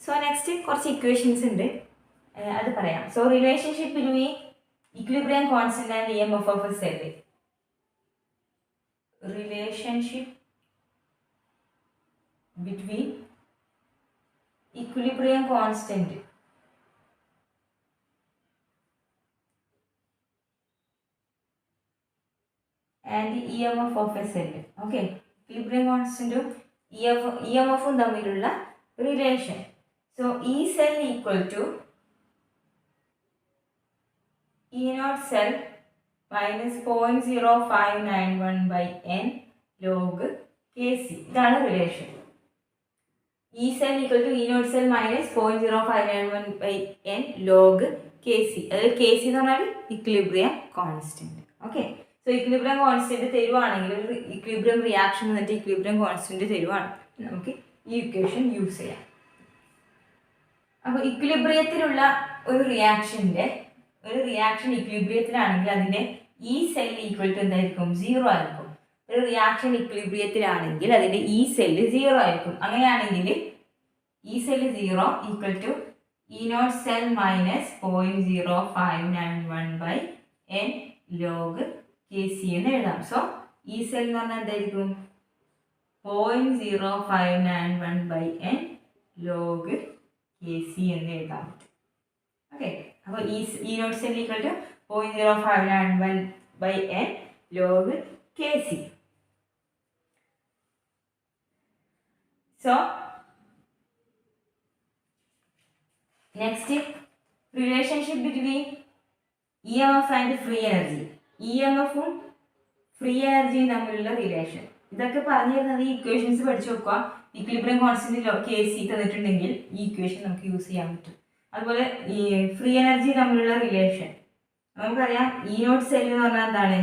So next കുറച്ച് equations ഉണ്ട്, അത് പറയാം. So relationship between equilibrium constant and EMF of A cell. Relationship between equilibrium constant and EMF of a cell. Okay, equilibrium constant EMF തമ്മിലുള്ള relation. So E cell equal to E naught cell minus 0.0591 by n log Kc. ഇതാണ് relation. E cell equal to E naught cell minus 0.0591 by n log Kc. അതായത് Kc എന്ന് പറഞ്ഞാൽ equilibrium constant. Okay, so equilibrium constant തരുവാണെങ്കിൽ ഒരു equilibrium reaction എന്നിട്ട് equilibrium constant തരുവാണ്, നമുക്ക് ഈ equation use ചെയ്യാം. അപ്പോൾ ഇക്വിലിബ്രിയത്തിലുള്ള ഒരു റിയാക്ഷൻ ഇക്വിലിബ്രിയത്തിലാണെങ്കിൽ അതിൻ്റെ E സെൽ ഈക്വൽ ടു എന്തായിരിക്കും? 0 ആയിരിക്കും. ഒരു റിയാക്ഷൻ ഇക്വിലിബ്രിയത്തിലാണെങ്കിൽ അതിൻ്റെ E സെല്ല് 0 ആയിരിക്കും. അങ്ങനെയാണെങ്കിൽ E cell 0 equal to E not cell minus 0.0591 by n log Kc എന്ന് എഴുതാം. സോ E സെൽ എന്ന് പറഞ്ഞാൽ എന്തായിരിക്കും? 0.0591 ബൈ n ലോഗ് Kc എന്ന് എഴുതാൻ പറ്റും. ഓക്കെ, അപ്പോൾ E not cell equal to 0.0591 by n log Kc. So next, relationship between EMF and free energy. EMFും ഫ്രീ എനർജിയും തമ്മിലുള്ള റിലേഷൻ. ഇതൊക്കെ പറഞ്ഞു തരുന്നത് ഈ ഇക്വേഷൻസ് പഠിച്ചു നോക്കുക. ഇക്വിലിബ്രിയം കോൺസ്റ്റന്റ് Kc തന്നിട്ടുണ്ടെങ്കിൽ ഈ ഇക്വേഷൻ നമുക്ക് യൂസ് ചെയ്യാൻ പറ്റും. അതുപോലെ ഈ ഫ്രീ എനർജി തമ്മിലുള്ള റിലേഷൻ നമുക്കറിയാം. E നോട്ട് സെൽ എന്ന് പറഞ്ഞാൽ എന്താണ്?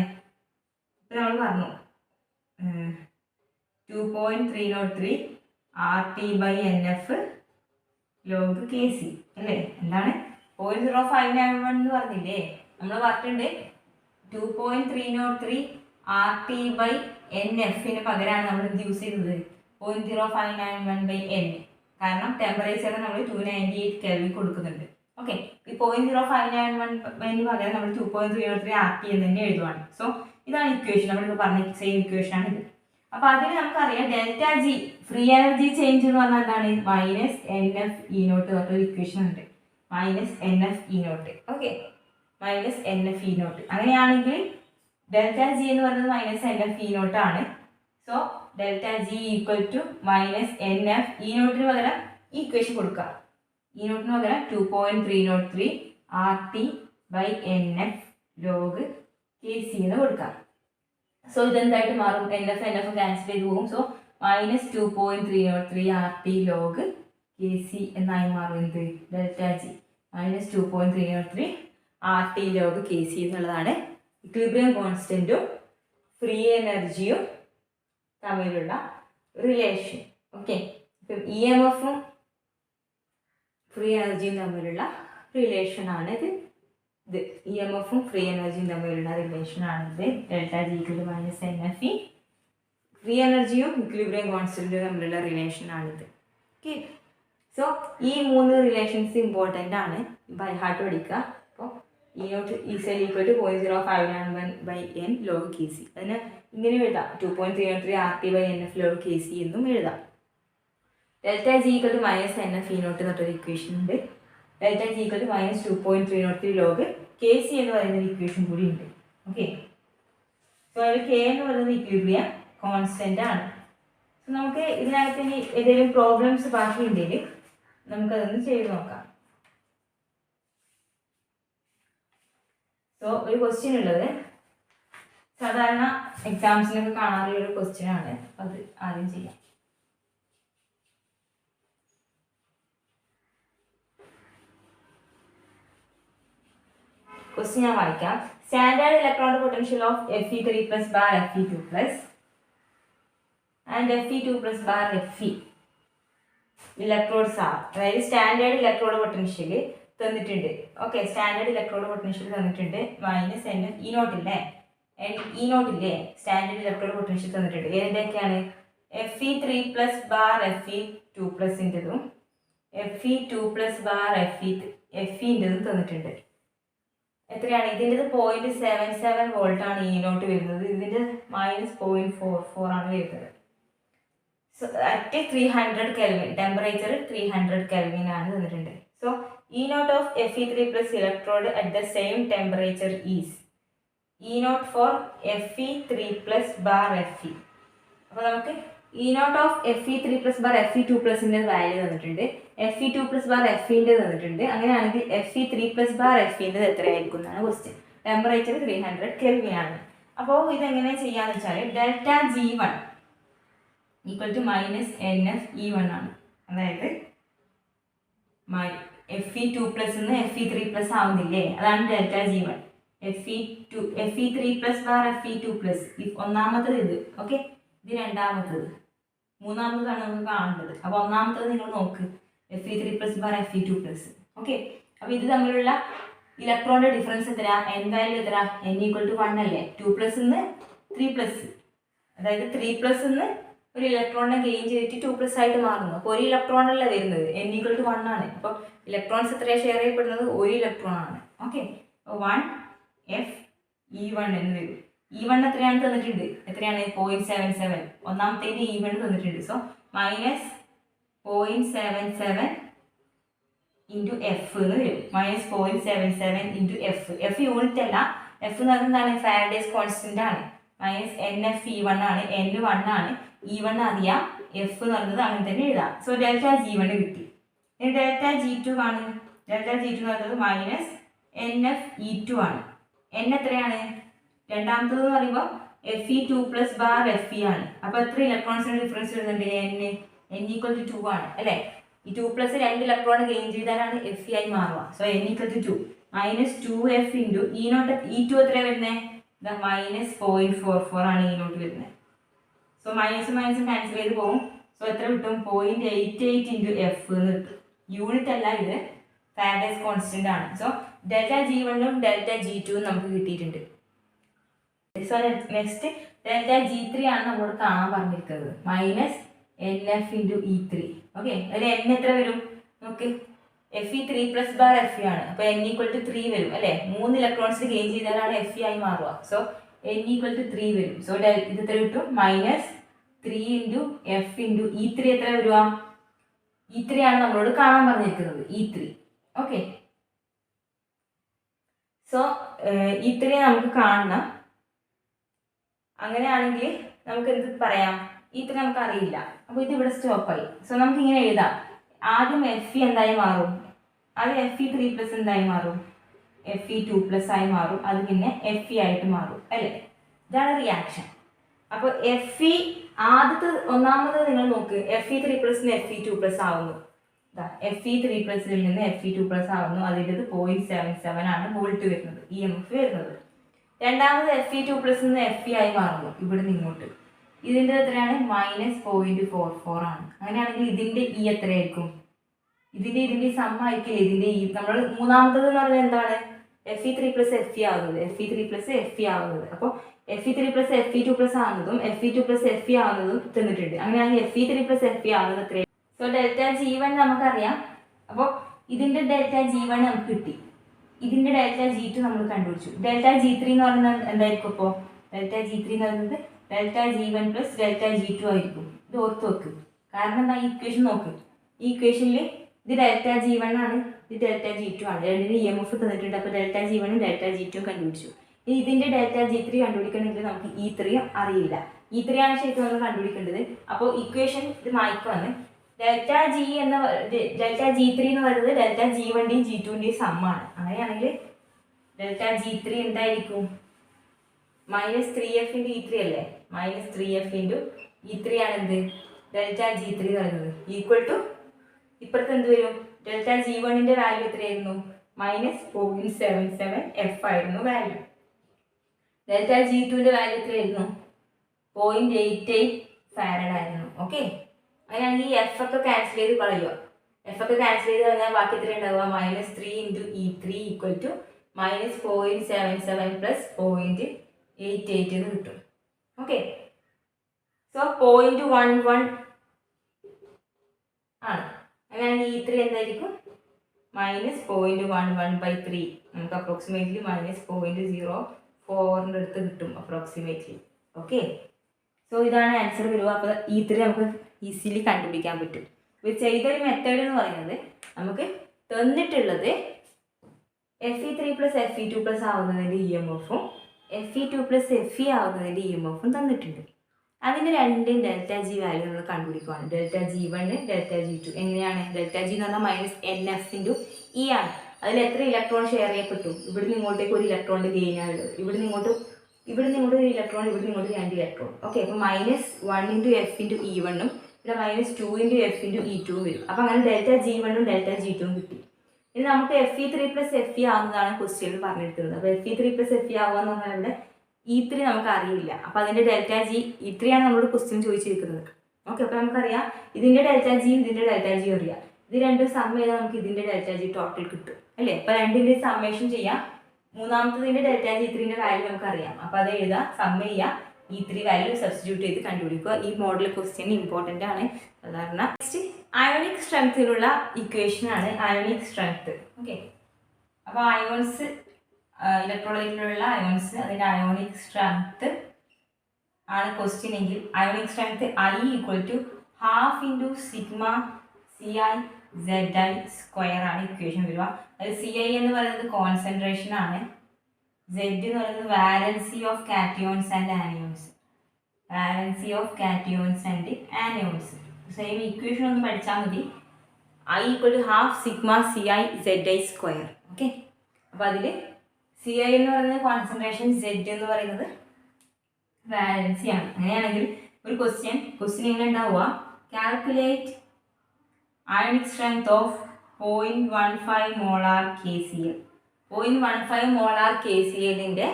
ഇപ്പം നമ്മൾ പറഞ്ഞു 2.303 RT by NF log Kc അല്ലേ? എന്താണ് 0.0591 എന്ന് പറഞ്ഞില്ലേ? നമ്മൾ പറഞ്ഞിട്ടുണ്ട് 2.303 RT by NFന് പകരമാണ് നമ്മൾ എന്ത് യൂസ് ചെയ്തത്? 0.0591 by n. കാരണം ടെമ്പറേച്ചർ നമ്മൾ 298 കെൽവിൻ കൊടുക്കുന്നുണ്ട്. ഓക്കെ, ഈ 0.0591 പകരം നമ്മൾ 2.303 RT എന്ന് തന്നെ എഴുതുവാണ്. സോ ഇതാണ് ഇക്വേഷൻ, നമ്മളിപ്പോൾ പറഞ്ഞ സെയിം ഇക്വേഷൻ ആണ് ഇത്. അപ്പോൾ അതിന് നമുക്കറിയാം delta G free energy change എന്ന് പറഞ്ഞാൽ എന്താണ്? മൈനസ് NF E നോട്ട് പറഞ്ഞൊരു ഇക്വേഷൻ ഉണ്ട്, minus NF E naught. Okay, minus NF E naught. അങ്ങനെയാണെങ്കിൽ ഡെൽറ്റ ജി എന്ന് പറയുന്നത് മൈനസ് NF E നോട്ട് ആണ്. So delta G equal to minus NF E നോട്ടിന് പകരം ഈ ഇക്വേഷൻ കൊടുക്കുക. E നോട്ടിന് പകരം 2.303 RT by NF log Kc എന്ന് കൊടുക്കാം. സോ ഇതെന്തായിട്ട് മാറും? NF ക്യാൻസൽ ചെയ്ത് പോകും. So minus 2.303 RT log Kc എന്നായി മാറും. എന്ത്? Delta G minus 2.303 RT log Kc എന്നുള്ളതാണ് ഇക്വിലിബ്രിയം കോൺസ്റ്റന്റും ഫ്രീ എനർജിയും തമ്മിലുള്ള റിലേഷൻ. ഓക്കെ, ഇപ്പം EMFും ഫ്രീ എനർജിയും തമ്മിലുള്ള റിലേഷൻ ആണ് ഇത്. EMFും ഫ്രീ എനർജിയും തമ്മിലുള്ള റിലേഷൻ ആണിത്. Delta G equal to minus NF E. Free എനർജിയും ഇക്വിലിബ്രിയം കോൺസ്റ്റന്റും തമ്മിലുള്ള റിലേഷൻ ആണിത്. ഓക്കെ, സോ ഈ 3 റിലേഷൻസ് ഇമ്പോർട്ടൻ്റ് ആണ്, ബൈ ഹാർട്ട് പഠിക്കുക. അപ്പോൾ E naught E cell equal to 0.0591 by n log Kc. അതിന് ഇങ്ങനെ എഴുതാം, 2.303 RT by NF log Kc എന്നും എഴുതാം. Delta G equal to minus NF E naught എന്നൊരു ഇക്വേഷൻ ഉണ്ട്. Delta G equal to minus 2.303 log Kc എന്ന് പറയുന്ന ഒരു ഇക്വേഷൻ കൂടി ഉണ്ട്. ഓക്കെ, സോ അതിൽ K എന്ന് പറയുന്നത് ഇക്വിലിബ്രിയം കോൺസ്റ്റന്റ് ആണ്. സോ നമുക്ക് ഇതിനകത്ത് ഇനി ഏതെങ്കിലും പ്രോബ്ലംസ് ബാക്കി ഉണ്ടെങ്കിൽ നമുക്കതൊന്ന് ചെയ്ത് നോക്കാം. സോ ഒരു ക്വസ്റ്റ്യൻ ഉള്ളത് സാധാരണ എക്സാംസിനൊക്കെ കാണാറുള്ള ഒരു ക്വസ്റ്റ്യൻ ആണ്, അത് ആദ്യം ചെയ്യാം. ക്വസ്റ്റ്യൻ ഞാൻ വായിക്കാം. Standard electronic potential of Fe3 plus bar Fe2 plus and Fe2 plus bar Fe electrodes are. അതായത് സ്റ്റാൻഡേർഡ് ഇലക്ട്രോഡ് പൊട്ടൻഷ്യൽ തന്നിട്ടുണ്ട്. ഓക്കെ, സ്റ്റാൻഡേർഡ് ഇലക്ട്രോഡ് പൊട്ടൻഷ്യൽ തന്നിട്ടുണ്ട്. മൈനസ് NF E നോട്ട് ഇല്ലേ? E നോട്ട് ഇല്ലേ? സ്റ്റാൻഡേർഡ് ഇലക്ട്രോഡ് പൊട്ടൻഷ്യൽ തന്നിട്ടുണ്ട്. ഏതിൻ്റെയൊക്കെയാണ്? Fe3 plus bar Fe2 plus Fe2+bar Fe തന്നിട്ടുണ്ട്. എത്രയാണ് ഇതിൻ്റെത് 0.77 വോൾട്ടാണ് E0 വരുന്നത്. ഇതിൻ്റെ -0.44 ആണ് വരുന്നത്. So at 300 kelvin temperature 300 kelvin ആണ് തന്നിട്ടുണ്ട്. So E0 of Fe3 plus electrode at the same temperature is E0 for Fe3 plus bar Fe. അപ്പോൾ നമുക്ക് E0 of Fe3 plus bar Fe2 പ്ലസിൻ്റെ വാല്യൂ തന്നിട്ടുണ്ട്, Fe2 plus bar Feൻ്റെ തന്നിട്ടുണ്ട്. അങ്ങനെയാണെങ്കിൽ Fe3 plus bar Feൻ്റെ എത്രയായിരിക്കും എന്നാണ് ക്വസ്റ്റ്യൻ. ടെമ്പറേച്ചർ 300 കെൽവിൻ ആണ്. അപ്പോൾ ഇതെങ്ങനെ ചെയ്യാന്ന് വെച്ചാൽ delta G1 equal to -NF ആണ്. അതായത് Fe2 പ്ലസ് നിന്ന് Fe3 പ്ലസ് ആവുന്നില്ലേ, അതാണ് delta G1. Fe3 plus bar Fe2 plus ഒന്നാമത്തത് ഇത്. ഓക്കെ, ഇത് രണ്ടാമത്തത്. മൂന്നാമത്തതാണ് നമുക്ക് കാണേണ്ടത്. അപ്പോൾ ഒന്നാമത്തത് നിങ്ങൾ നോക്ക്, Fe3 plus bar Fe2 plus. Okay, അപ്പോൾ ഇത് തമ്മിലുള്ള ഇലക്ട്രോണിൻ്റെ ഡിഫറൻസ് എത്ര? N വാല്യൂ എത്ര? N ഈക്വൽ ടു 1 അല്ലേ. 2 പ്ലസ് നിന്ന് 3 പ്ലസ്, അതായത് 3 പ്ലസ് നിന്ന് ഒരു ഇലക്ട്രോണിനെ ഗെയിൻ ചെയ്തിട്ട് 2 പ്ലസ് ആയിട്ട് മാറുന്നു. അപ്പോൾ ഒരു ഇലക്ട്രോൺ അല്ല വരുന്നത്, N ഈക്വൽ ടു 1 ആണ്. അപ്പോൾ ഇലക്ട്രോൺസ് എത്രയാണ് ഷെയർ ചെയ്യപ്പെടുന്നത്? ഒരു ഇലക്ട്രോൺ ആണ്. ഓക്കെ, 1Fe1 എന്ന് വരും. E1 എത്രയാണ് തന്നിട്ടുണ്ട്? എത്രയാണ്? 0.77. ഒന്നാമത്തേന് E1 തന്നിട്ടുണ്ട്. സോ -0.77 ഇൻറ്റു എഫ് എന്ന് വരും. -0.77 ഇൻറ്റു എഫ് യൂണിറ്റ് അല്ല, എഫ് എന്ന് പറയുന്നത് എന്താണ്? ഫാരഡേസ് കോൺസ്റ്റന്റ് ആണ്. -NFE1 ആണ്, N1 ആണ്, E1 അറിയാം, എഫ് എന്ന് പറയുന്നത് അങ്ങനെ തന്നെ എഴുതാം. സോ ഡെൽറ്റ G1 കിട്ടി. ഇനി ഡെൽറ്റ G2 ആണ്. ഡെൽറ്റ G2 എന്ന് പറയുന്നത് -NFE2 ആണ്. N എത്രയാണ്? രണ്ടാമത്തത് എന്ന് പറയുമ്പോൾ Fe2 പ്ലസ് ബാർ Fe ആണ്. അപ്പോൾ എത്ര ഇലക്ട്രോൺസിന് ഡിഫറൻസ് വരുന്നുണ്ട്? N ഈക്വൽ ടു 2 ആണ് അല്ലേ. ഈ 2 പ്ലസ് 2 ഇലക്ട്രോൺ ഗെയിൻ ചെയ്താലാണ് Fe ആയി മാറുക. So N equal to 2 -2F into E2 എത്ര വരുന്നത്? -0.44 ആണ് E0 വരുന്നത്. സോ മൈനസ് ക്യാൻസൽ ചെയ്ത് പോകും. സോ എത്ര കിട്ടും? 0.88 ഇൻറ്റു എഫ് എന്ന് കിട്ടും. യൂണിറ്റ് അല്ല, ഇത് ഫാരഡേസ് കോൺസ്റ്റന്റ് ആണ്. സോ ഡെൽറ്റ G1ഉം ഡെൽറ്റ G2ഉം നമുക്ക് കിട്ടിയിട്ടുണ്ട്. സോ നെക്സ്റ്റ് ഡെൽറ്റ G3 ആണ് നമ്മളോട് കാണാൻ പറഞ്ഞിരിക്കുന്നത്. -NF into E3. ഓക്കെ, അതിൽ N എത്ര വരും? നമുക്ക് Fe3 പ്ലസ് ബാർ Fe ആണ്. അപ്പോൾ N ഈക്വൽ ടു 3 വരും അല്ലേ. 3 ഇലക്ട്രോൺസ് ഗെയിൻ ചെയ്താലാണ് Fe ആയി മാറുക. സോ N ഈക്വൽ ടു 3 വരും. സോ ഇത് എത്ര കിട്ടും? -3 ഇൻറ്റു എഫ് ഇൻറ്റു E3 എത്ര വരിക? E3 ആണ് നമ്മളോട് കാണാൻ പറഞ്ഞിരിക്കുന്നത്, E3. ഓക്കെ, സോ E3 നമുക്ക് കാണണം. അങ്ങനെയാണെങ്കിൽ നമുക്ക് എന്ത് പറയാം? E3 നമുക്ക് അറിയില്ല. അപ്പോൾ ഇത് ഇവിടെ സ്റ്റോപ്പായി. സോ നമുക്ക് ഇങ്ങനെ എഴുതാം. ആദ്യം Fe എന്തായി മാറും? ആദ്യം Fe3 പ്ലസ് എന്തായി മാറും? Fe2 പ്ലസ് ആയി മാറും. അത് പിന്നെ Fe ആയിട്ട് മാറും അല്ലേ. ഇതാണ് റിയാക്ഷൻ. അപ്പോൾ ഒന്നാമത് നിങ്ങൾ നോക്ക്, Fe3 പ്ലസ് Fe2 പ്ലസ് ആവുന്നു. Fe3 പ്ലസിൽ നിന്ന് Fe2 പ്ലസ് ആവുന്നു. അതിൻ്റെ 0.77 ആണ് വോൾട്ട് വരുന്നത്, EMF വരുന്നത്. രണ്ടാമത് Fe2 പ്ലസ് നിന്ന് Fe ആയി മാറുന്നു ഇവിടെ ഇങ്ങോട്ട്. ഇതിൻ്റെ എത്രയാണ്? -0.44 ആണ്. അങ്ങനെയാണെങ്കിൽ ഇതിൻ്റെ E എത്രയായിരിക്കും? ഇതിൻ്റെ സമ്മായിരിക്കില്ല. ഇതിൻ്റെ E നമ്മൾ മൂന്നാമത്തത് എന്ന് പറയുന്നത് എന്താണ്? Fe3 പ്ലസ് Fe ആവുന്നത്, Fe3 പ്ലസ് Fe ആവുന്നത്. അപ്പോൾ Fe3 പ്ലസ് Fe2 പ്ലസ് ആവുന്നതും Fe2 പ്ലസ് Fe ആവുന്നതും തന്നിട്ടുണ്ട്. അങ്ങനെയാണെങ്കിൽ Fe3 പ്ലസ് Fe ആവുന്നത് എത്രയാണ്? സോ ഡെൽറ്റ G1 നമുക്കറിയാം. അപ്പോൾ ഇതിൻ്റെ ഡെൽറ്റ G1 നമുക്ക് കിട്ടി. ഇതിൻ്റെ ഡെൽറ്റ G2 നമ്മൾ കണ്ടുപിടിച്ചു. ഡെൽറ്റ G3 എന്ന് പറയുന്നത് എന്തായിരിക്കും? അപ്പോൾ ഡെൽറ്റ G3 എന്ന് പറയുന്നത് delta G1 plus delta G2 ആയിരിക്കും. ഇത് ഓർത്ത് വെക്ക്. കാരണം എന്താ? ഈ ഇക്വേഷൻ നോക്ക്. ഈ ഇക്വേഷനിൽ ഇത് ഡെൽറ്റ G1 ആണ്, ഇത് ഡെൽറ്റ G2 ആണ്. രണ്ടിന് EMF തന്നിട്ടുണ്ട്. അപ്പോൾ ഡെൽറ്റ G1ഉം ഡെൽറ്റ G2ഉം കണ്ടുപിടിച്ചു. ഇനി ഇതിൻ്റെ ഡെൽറ്റ G3 കണ്ടുപിടിക്കണമെങ്കിൽ നമുക്ക് E3 അറിയില്ല. E3 ആണ് ശരിക്കും നമ്മൾ കണ്ടുപിടിക്കേണ്ടത്. അപ്പോൾ ഇക്വേഷൻ ഇത് മായ്ക്കുവാണ്. ഡെൽറ്റ G3 എന്ന് പറയുന്നത് ഡെൽറ്റ G1ൻ്റെയും G2ൻ്റെയും സമ്മാണ്. അങ്ങനെയാണെങ്കിൽ ഡെൽറ്റ G3 എന്തായിരിക്കും? -3F ഇൻറ്റു E3 അല്ലേ. -3F ഇൻറ്റു E3 ആണ് എന്ത്? ഡെൽറ്റ G3 എന്ന് പറയുന്നത്. ഈക്വൽ ടു ഇപ്പുറത്ത് എന്ത് വരും? ഡെൽറ്റ G1ൻ്റെ വാല്യൂ എത്രയായിരുന്നു? -0.77 F ആയിരുന്നു വാല്യൂ. ഡെൽറ്റ G2ൻ്റെ വാല്യൂ എത്രയായിരുന്നു? 0.88 ഫാരഡ് ആയിരുന്നു. ഓക്കെ, അങ്ങനെയാണെങ്കിൽ ഈ എഫ് ഒക്കെ ക്യാൻസൽ ചെയ്ത് കളയുക. എഫ് ഒക്കെ ക്യാൻസൽ ചെയ്ത് കഴിഞ്ഞാൽ ബാക്കി എത്ര ഉണ്ടാവുക? -3 into E3 equal to -0.77 plus 0.88 എന്ന് കിട്ടും. ഓക്കെ, സോ 0.11 ആണ്. അങ്ങനെയാണെങ്കിൽ E3 എന്തായിരിക്കും -0.11/3. നമുക്ക് അപ്രോക്സിമേറ്റ്ലി -0.04 അടുത്ത് കിട്ടും അപ്രോക്സിമേറ്റ്ലി. ഓക്കെ, സോ ഇതാണ് ആൻസർ വരിക. അപ്പോൾ E3 നമുക്ക് ഈസിലി കണ്ടുപിടിക്കാൻ പറ്റും. ഇത് ചെയ്തൊരു മെത്തേഡ് എന്ന് പറയുന്നത് നമുക്ക് തന്നിട്ടുള്ളത് Fe3 + Fe2+ ആവുന്നതിൻ്റെ EMFും Fe2 + Fe ആവുന്നതിൻ്റെ EMFും തന്നിട്ടുണ്ട്. അതിൻ്റെ രണ്ടും ΔG വാല്യൂ നമ്മൾ കണ്ടുപിടിക്കുകയാണ്. ΔG1 ΔG2 എങ്ങനെയാണ്? ΔG എന്ന് പറഞ്ഞാൽ -NF×E ആണ്. അതിൽ എത്ര ഇലക്ട്രോൺ ഷെയർ ചെയ്യപ്പെട്ടു? ഇവിടുന്ന് ഇങ്ങോട്ടേക്ക് ഒരു ഇലക്ട്രോണിൻ്റെ ഗെയിൻ ആണുള്ളത്. ഇവിടുന്ന് ഇങ്ങോട്ട് ഒരു ഇലക്ട്രോൺ, ഇവിടുന്ന് ഇങ്ങോട്ട് 2 ഇലക്ട്രോൺ. ഓക്കെ, അപ്പോൾ -1×F×E1ഉം ഇവിടെ -2×F×E2ഉം വരും. അപ്പോൾ അങ്ങനെ ΔG1ഉം ΔG2ഉം കിട്ടി. ഇനി നമുക്ക് Fe3 + Fe ആവുന്നതാണ് ക്വസ്റ്റ്യനിൽ പറഞ്ഞിരിക്കുന്നത്. അപ്പോൾ Fe3 + Fe ആവുക എന്ന് പറഞ്ഞാൽ ഇവിടെ E3 നമുക്ക് അറിയില്ല. അപ്പോൾ അതിൻ്റെ ΔG E3 ആണ് നമ്മളോട് ക്വസ്റ്റ്യൻ ചോദിച്ചിരിക്കുന്നത്. ഓക്കെ, അപ്പോൾ നമുക്കറിയാം ഇതിൻ്റെ ΔGയും ഇതിൻ്റെ ΔGയും അറിയാം. ഇത് രണ്ടും സം ചെയ്താൽ നമുക്ക് ഇതിൻ്റെ ΔG ടോട്ടൽ കിട്ടും അല്ലേ? അപ്പോൾ രണ്ടിൻ്റെ സമ്മേഷൻ ചെയ്യാം. മൂന്നാമത്തതിൻ്റെ ΔG E3ൻ്റെ വാല്യൂ നമുക്കറിയാം. അപ്പോൾ അത് എഴുതാം, സം ചെയ്യുക, E3 വാല്യൂ സബ്സ്റ്റിറ്റ്യൂട്ട് ചെയ്ത് കണ്ടുപിടിക്കുക. ഈ മോഡൽ ക്വസ്റ്റ്യൻ ഇമ്പോർട്ടൻ്റ് ആണ് സാധാരണ. നെക്സ്റ്റ് അയോണിക് സ്ട്രെങ്ത്തിലുള്ള ഇക്വേഷൻ ആണ് അയോണിക് സ്ട്രെങ്ത്. ഓക്കെ, അപ്പോൾ അയോൺസ്, ഇലക്ട്രോലൈറ്റിലുള്ള അയോൺസ്, അതിൻ്റെ അയോണിക് സ്ട്രെങ്ത് ആണ് ക്വസ്റ്റ്യൻ എങ്കിൽ അയോണിക് സ്ട്രെങ്ത് I = 1/2 σCi/Zi² ആണ് ഇക്വേഷൻ വരിക. അത് Ci എന്ന് പറയുന്നത് കോൺസെൻട്രേഷൻ ആണ്, Z എന്ന് പറയുന്നത് valency of cations and anions. Same equation ഒന്ന് പഠിച്ചാൽ മതി. I = 1/2 σCi/Zi². ഓക്കെ, അപ്പോൾ അതിൽ Ci എന്ന് പറയുന്നത് കോൺസെൻട്രേഷൻ, Z എന്ന് പറയുന്നത് വാലൻസി ആണ്. അങ്ങനെയാണെങ്കിൽ ഒരു ക്വസ്റ്റ്യൻ എങ്ങനെ ഉണ്ടാവുക? Calculate ionic strength of 0.15 molar KCl. 0.15 molar KClൻ്റെ